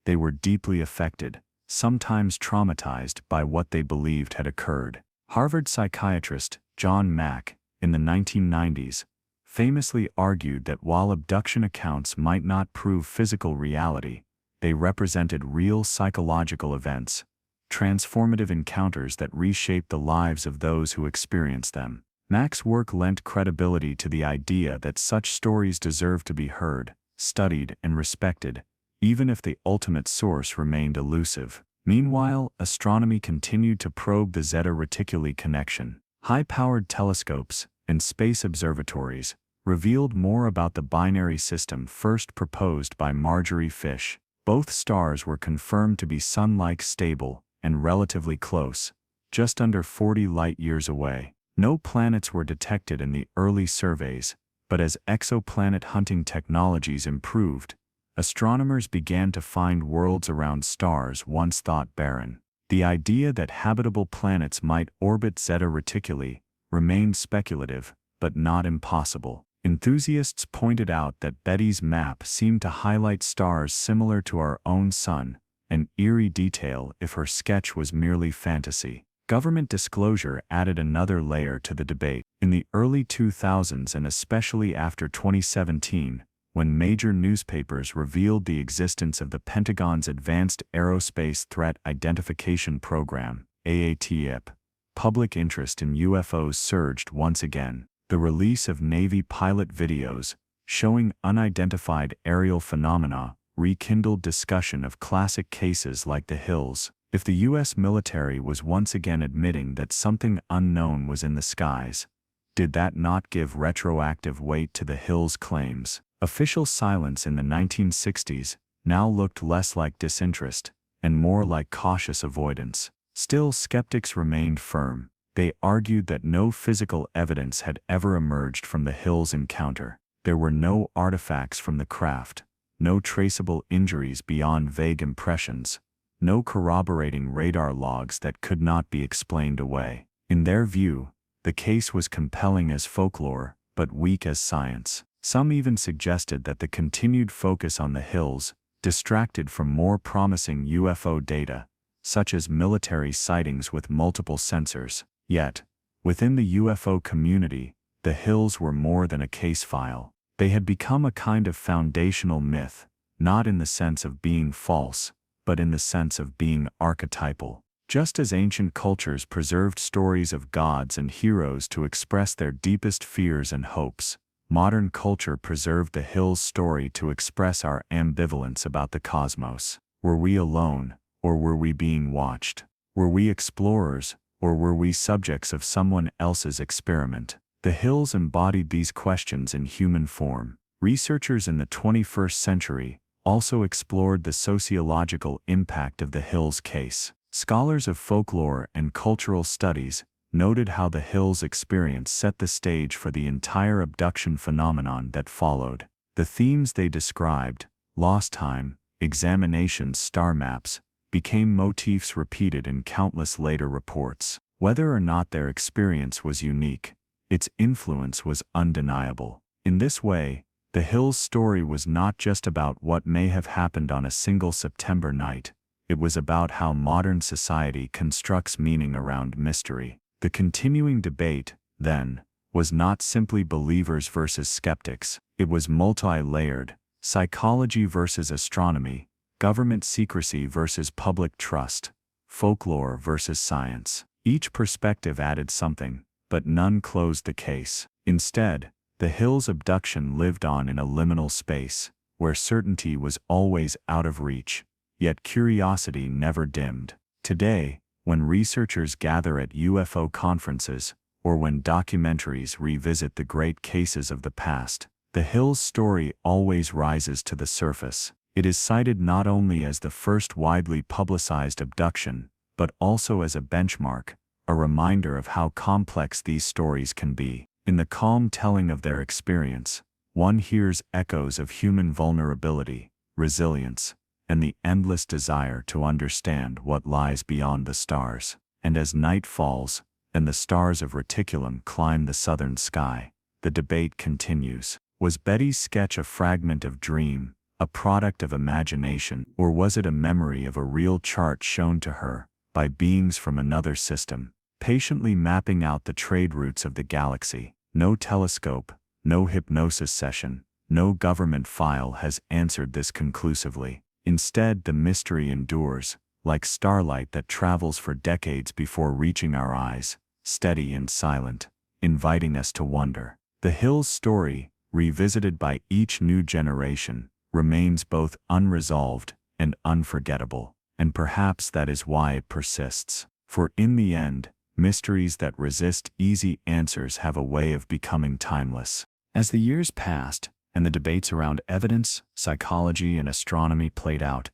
They were deeply affected, sometimes traumatized by what they believed had occurred. Harvard psychiatrist John Mack, in the 1990s, famously argued that while abduction accounts might not prove physical reality, they represented real psychological events, transformative encounters that reshaped the lives of those who experienced them. Mack's work lent credibility to the idea that such stories deserve to be heard, studied, and respected, even if the ultimate source remained elusive. Meanwhile, astronomy continued to probe the Zeta Reticuli connection. High-powered telescopes and space observatories revealed more about the binary system first proposed by Marjorie Fish. Both stars were confirmed to be Sun-like stable and relatively close, just under 40 light-years away. No planets were detected in the early surveys, but as exoplanet hunting technologies improved, astronomers began to find worlds around stars once thought barren. The idea that habitable planets might orbit Zeta Reticuli remained speculative, but not impossible. Enthusiasts pointed out that Betty's map seemed to highlight stars similar to our own Sun, an eerie detail if her sketch was merely fantasy. Government disclosure added another layer to the debate. In the early 2000s and especially after 2017, when major newspapers revealed the existence of the Pentagon's Advanced Aerospace Threat Identification Program, AATIP, public interest in UFOs surged once again. The release of Navy pilot videos showing unidentified aerial phenomena rekindled discussion of classic cases like the Hills. If the U.S. military was once again admitting that something unknown was in the skies, did that not give retroactive weight to the Hills' claims? Official silence in the 1960s now looked less like disinterest and more like cautious avoidance. Still, skeptics remained firm. They argued that no physical evidence had ever emerged from the Hills encounter. There were no artifacts from the craft, no traceable injuries beyond vague impressions, no corroborating radar logs that could not be explained away. In their view, the case was compelling as folklore, but weak as science. Some even suggested that the continued focus on the Hills distracted from more promising UFO data, such as military sightings with multiple sensors. Yet, within the UFO community, the Hills were more than a case file. They had become a kind of foundational myth, not in the sense of being false, but in the sense of being archetypal. Just as ancient cultures preserved stories of gods and heroes to express their deepest fears and hopes, modern culture preserved the Hills story to express our ambivalence about the cosmos. Were we alone, or were we being watched? Were we explorers, or were we subjects of someone else's experiment? The Hills embodied these questions in human form. Researchers in the 21st century also explored the sociological impact of the Hills case. Scholars of folklore and cultural studies noted how the Hills experience set the stage for the entire abduction phenomenon that followed. The themes they described, lost time, examinations, star maps, became motifs repeated in countless later reports. Whether or not their experience was unique, its influence was undeniable. In this way, the Hills story was not just about what may have happened on a single September night. It was about how modern society constructs meaning around mystery. The continuing debate, then, was not simply believers versus skeptics. It was multi-layered: psychology versus astronomy, government secrecy versus public trust, folklore versus science. Each perspective added something, but none closed the case. Instead, the Hills' abduction lived on in a liminal space, where certainty was always out of reach, yet curiosity never dimmed. Today, when researchers gather at UFO conferences, or when documentaries revisit the great cases of the past, the Hills story always rises to the surface. It is cited not only as the first widely publicized abduction, but also as a benchmark, a reminder of how complex these stories can be. In the calm telling of their experience, one hears echoes of human vulnerability, resilience, and the endless desire to understand what lies beyond the stars. And as night falls, and the stars of Reticulum climb the southern sky, the debate continues. Was Betty's sketch a fragment of dream, a product of imagination, or was it a memory of a real chart shown to her by beings from another system, patiently mapping out the trade routes of the galaxy? No telescope, no hypnosis session, no government file has answered this conclusively. Instead, the mystery endures, like starlight that travels for decades before reaching our eyes, steady and silent, inviting us to wonder. The Hills story, revisited by each new generation, remains both unresolved and unforgettable, and perhaps that is why it persists. For in the end, mysteries that resist easy answers have a way of becoming timeless. As the years passed, and the debates around evidence, psychology, and astronomy played out,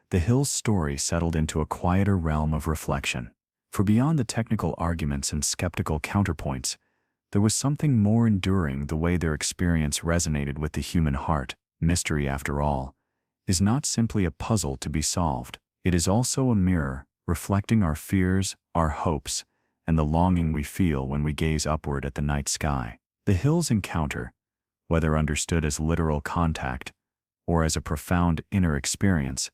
the Hills story settled into a quieter realm of reflection. For beyond the technical arguments and skeptical counterpoints, there was something more enduring: the way their experience resonated with the human heart. Mystery, after all, is not simply a puzzle to be solved. It is also a mirror, reflecting our fears, our hopes, and the longing we feel when we gaze upward at the night sky. The Hills encounter, whether understood as literal contact or as a profound inner experience,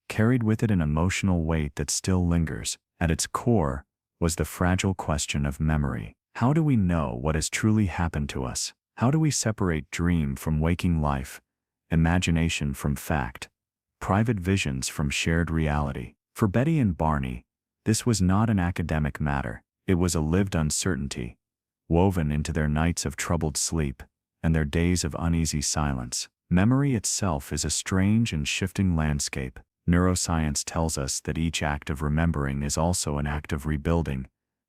carried with it an emotional weight that still lingers. At its core was the fragile question of memory. How do we know what has truly happened to us? How do we separate dream from waking life, imagination from fact, private visions from shared reality? For Betty and Barney, this was not an academic matter. It was a lived uncertainty, woven into their nights of troubled sleep and their days of uneasy silence. Memory itself is a strange and shifting landscape. Neuroscience tells us that each act of remembering is also an act of rebuilding,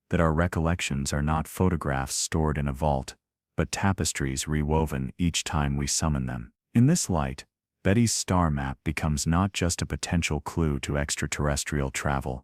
that our recollections are not photographs stored in a vault, but tapestries rewoven each time we summon them. In this light, Betty's star map becomes not just a potential clue to extraterrestrial travel,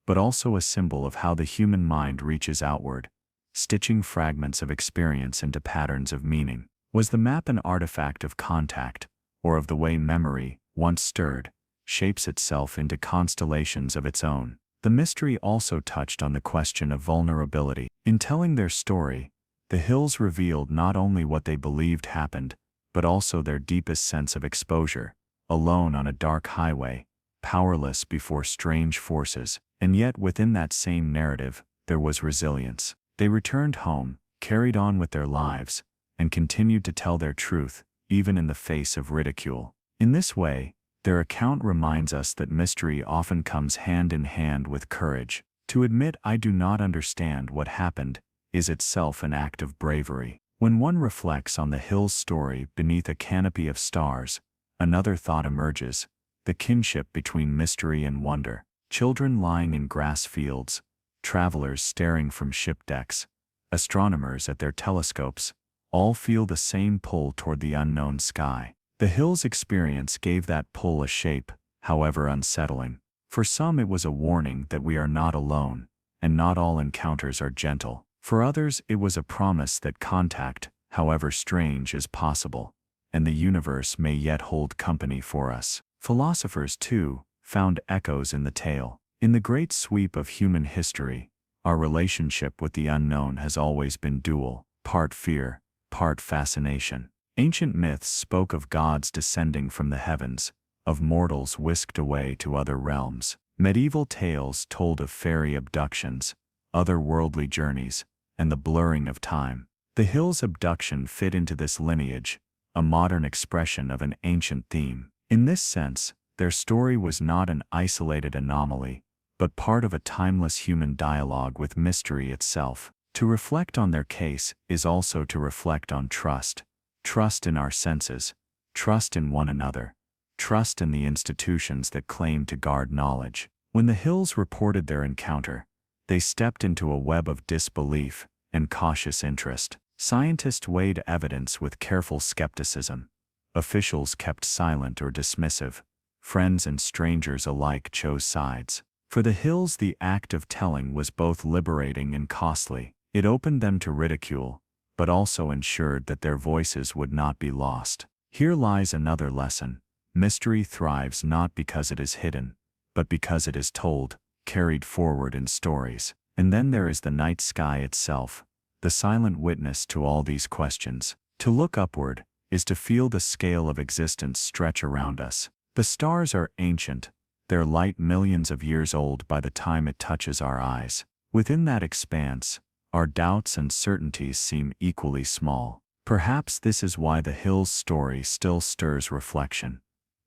but also a symbol of how the human mind reaches outward, stitching fragments of experience into patterns of meaning. Was the map an artifact of contact, or of the way memory, once stirred, shapes itself into constellations of its own? The mystery also touched on the question of vulnerability. In telling their story, the Hills revealed not only what they believed happened, but also their deepest sense of exposure, alone on a dark highway, powerless before strange forces. And yet within that same narrative, there was resilience. They returned home, carried on with their lives, and continued to tell their truth, even in the face of ridicule. In this way, their account reminds us that mystery often comes hand in hand with courage. To admit "I do not understand what happened" is itself an act of bravery. When one reflects on the Hills story beneath a canopy of stars, another thought emerges: the kinship between mystery and wonder. Children lying in grass fields, travelers staring from ship decks, astronomers at their telescopes, all feel the same pull toward the unknown sky. The Hills experience gave that pull a shape, however unsettling. For some it was a warning that we are not alone, and not all encounters are gentle. For others it was a promise that contact, however strange, is possible, and the universe may yet hold company for us. Philosophers, too, found echoes in the tale. In the great sweep of human history, our relationship with the unknown has always been dual, part fear, part fascination. Ancient myths spoke of gods descending from the heavens, of mortals whisked away to other realms. Medieval tales told of fairy abductions, otherworldly journeys, and the blurring of time. The Hills abduction fit into this lineage, a modern expression of an ancient theme. In this sense, their story was not an isolated anomaly, but part of a timeless human dialogue with mystery itself. To reflect on their case is also to reflect on trust. Trust in our senses, trust in one another, trust in the institutions that claim to guard knowledge. When the Hills reported their encounter, they stepped into a web of disbelief and cautious interest. Scientists weighed evidence with careful skepticism. Officials kept silent or dismissive. Friends and strangers alike chose sides. For the Hills, the act of telling was both liberating and costly. It opened them to ridicule, but also ensured that their voices would not be lost. Here lies another lesson. Mystery thrives not because it is hidden, but because it is told, carried forward in stories. And then there is the night sky itself, the silent witness to all these questions. To look upward is to feel the scale of existence stretch around us. The stars are ancient, their light millions of years old by the time it touches our eyes. Within that expanse, our doubts and certainties seem equally small. Perhaps this is why the Hills' story still stirs reflection.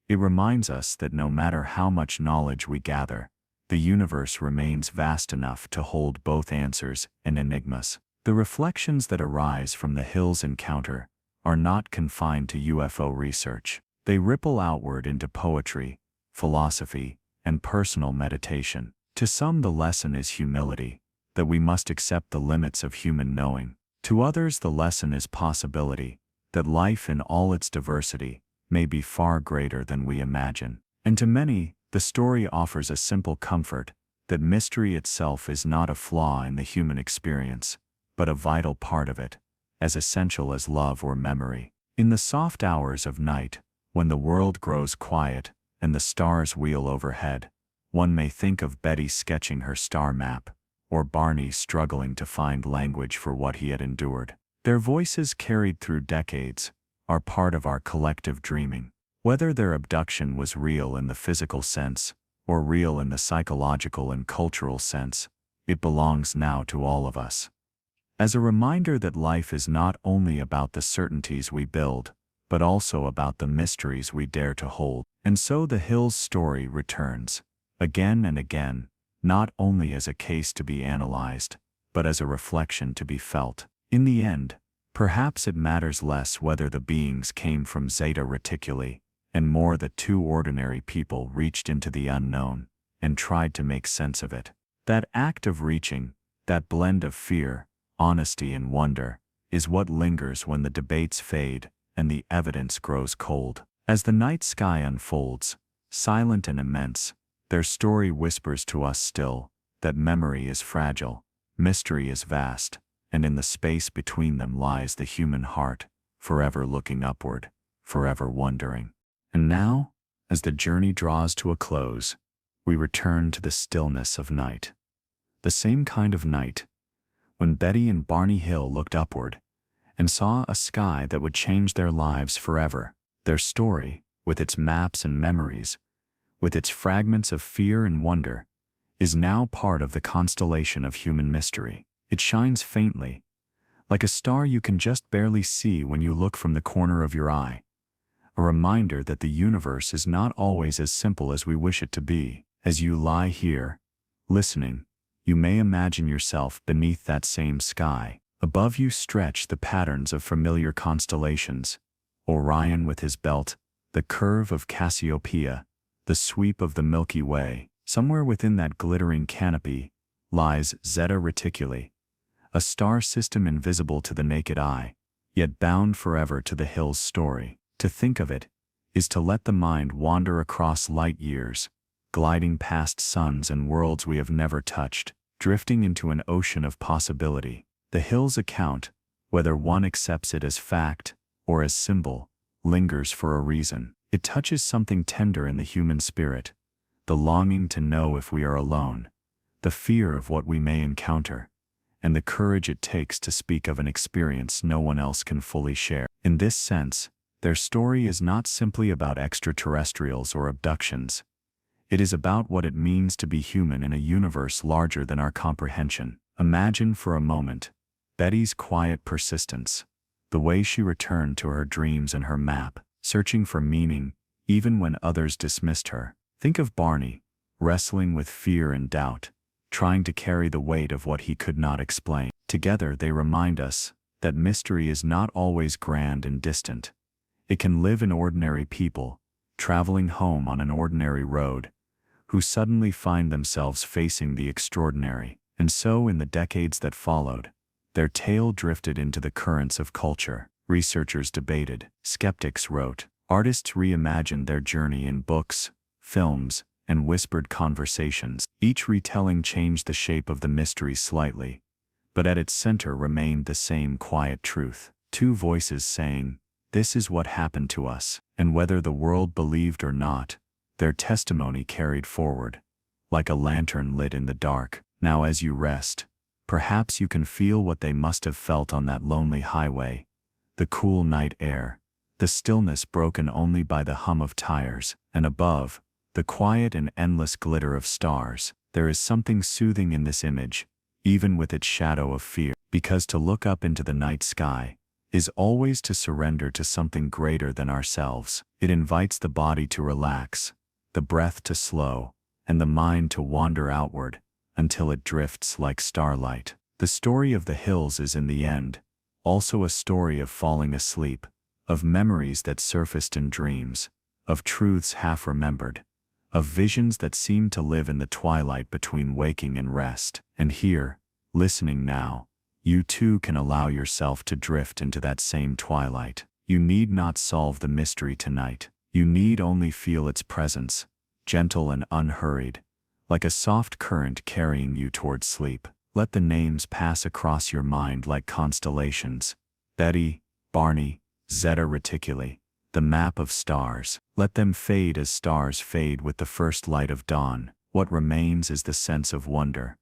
It reminds us that no matter how much knowledge we gather, the universe remains vast enough to hold both answers and enigmas. The reflections that arise from the Hills' encounter are not confined to UFO research. They ripple outward into poetry, philosophy, and personal meditation. To some, the lesson is humility, that we must accept the limits of human knowing. To others, the lesson is possibility, that life in all its diversity may be far greater than we imagine. And to many, the story offers a simple comfort, that mystery itself is not a flaw in the human experience, but a vital part of it, as essential as love or memory. In the soft hours of night, when the world grows quiet and the stars wheel overhead, one may think of Betty sketching her star map, or Barney struggling to find language for what he had endured. Their voices, carried through decades, are part of our collective dreaming. Whether their abduction was real in the physical sense, or real in the psychological and cultural sense, it belongs now to all of us. As a reminder that life is not only about the certainties we build, but also about the mysteries we dare to hold. And so the Hills' story returns, again and again, not only as a case to be analyzed, but as a reflection to be felt. In the end, perhaps it matters less whether the beings came from Zeta Reticuli, and more that two ordinary people reached into the unknown and tried to make sense of it. That act of reaching, that blend of fear, honesty, and wonder, is what lingers when the debates fade and the evidence grows cold. As the night sky unfolds, silent and immense, their story whispers to us still that memory is fragile, mystery is vast, and in the space between them lies the human heart, forever looking upward, forever wondering. And now, as the journey draws to a close, we return to the stillness of night. The same kind of night when Betty and Barney Hill looked upward and saw a sky that would change their lives forever. Their story, with its maps and memories, with its fragments of fear and wonder, is now part of the constellation of human mystery. It shines faintly, like a star you can just barely see when you look from the corner of your eye, a reminder that the universe is not always as simple as we wish it to be. As you lie here, listening, you may imagine yourself beneath that same sky. Above you stretch the patterns of familiar constellations, Orion with his belt, the curve of Cassiopeia, the sweep of the Milky Way. Somewhere within that glittering canopy lies Zeta Reticuli, a star system invisible to the naked eye, yet bound forever to the Hills' story. To think of it is to let the mind wander across light years, gliding past suns and worlds we have never touched, drifting into an ocean of possibility. The Hills' account, whether one accepts it as fact or as symbol, lingers for a reason. It touches something tender in the human spirit, the longing to know if we are alone, the fear of what we may encounter, and the courage it takes to speak of an experience no one else can fully share. In this sense, their story is not simply about extraterrestrials or abductions. It is about what it means to be human in a universe larger than our comprehension. Imagine for a moment Betty's quiet persistence, the way she returned to her dreams and her map, searching for meaning, even when others dismissed her. Think of Barney, wrestling with fear and doubt, trying to carry the weight of what he could not explain. Together they remind us that mystery is not always grand and distant. It can live in ordinary people, traveling home on an ordinary road, who suddenly find themselves facing the extraordinary. And so in the decades that followed, their tale drifted into the currents of culture. Researchers debated, skeptics wrote, artists reimagined their journey in books, films, and whispered conversations. Each retelling changed the shape of the mystery slightly, but at its center remained the same quiet truth. Two voices saying, "This is what happened to us," and whether the world believed or not, their testimony carried forward, like a lantern lit in the dark. Now as you rest, perhaps you can feel what they must have felt on that lonely highway, the cool night air, the stillness broken only by the hum of tires, and above, the quiet and endless glitter of stars. There is something soothing in this image, even with its shadow of fear, because to look up into the night sky is always to surrender to something greater than ourselves. It invites the body to relax, the breath to slow, and the mind to wander outward, until it drifts like starlight. The story of the hills is in the end also a story of falling asleep, of memories that surfaced in dreams, of truths half remembered, of visions that seem to live in the twilight between waking and rest. And here, listening now, you too can allow yourself to drift into that same twilight. You need not solve the mystery tonight. You need only feel its presence, gentle and unhurried, like a soft current carrying you towards sleep. Let the names pass across your mind like constellations. Betty, Barney, Zeta Reticuli, the map of stars. Let them fade as stars fade with the first light of dawn. What remains is the sense of wonder,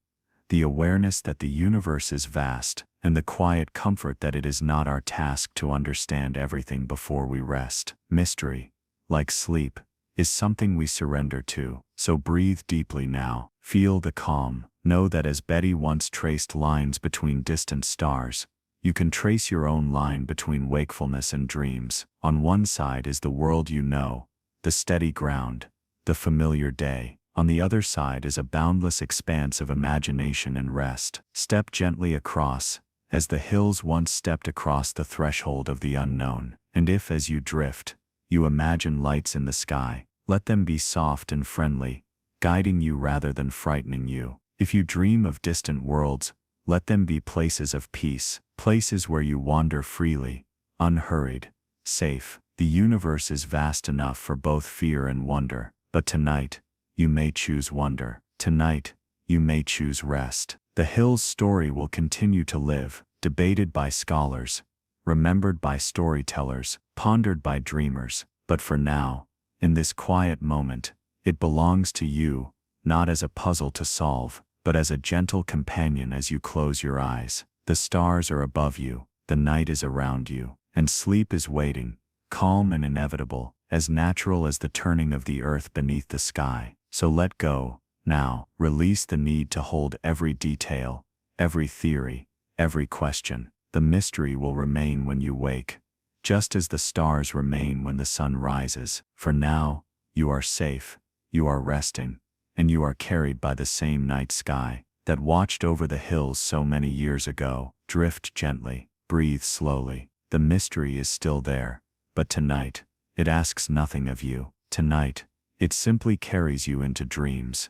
the awareness that the universe is vast, and the quiet comfort that it is not our task to understand everything before we rest. Mystery, like sleep, is something we surrender to. So breathe deeply now. Feel the calm. Know that as Betty once traced lines between distant stars, you can trace your own line between wakefulness and dreams. On one side is the world you know, the steady ground, the familiar day. On the other side is a boundless expanse of imagination and rest. Step gently across, as the hills once stepped across the threshold of the unknown. And if, as you drift, you imagine lights in the sky, let them be soft and friendly, guiding you rather than frightening you. If you dream of distant worlds, let them be places of peace, places where you wander freely, unhurried, safe. The universe is vast enough for both fear and wonder, but tonight, you may choose wonder. Tonight, you may choose rest. The Hills story will continue to live, debated by scholars, remembered by storytellers, pondered by dreamers. But for now, in this quiet moment, it belongs to you, not as a puzzle to solve, but as a gentle companion as you close your eyes. The stars are above you, the night is around you, and sleep is waiting, calm and inevitable, as natural as the turning of the earth beneath the sky. So let go, now. Release the need to hold every detail, every theory, every question. The mystery will remain when you wake, just as the stars remain when the sun rises. For now, you are safe, you are resting, and you are carried by the same night sky that watched over the hills so many years ago. Drift gently, breathe slowly. The mystery is still there, but tonight, it asks nothing of you. Tonight, it simply carries you into dreams.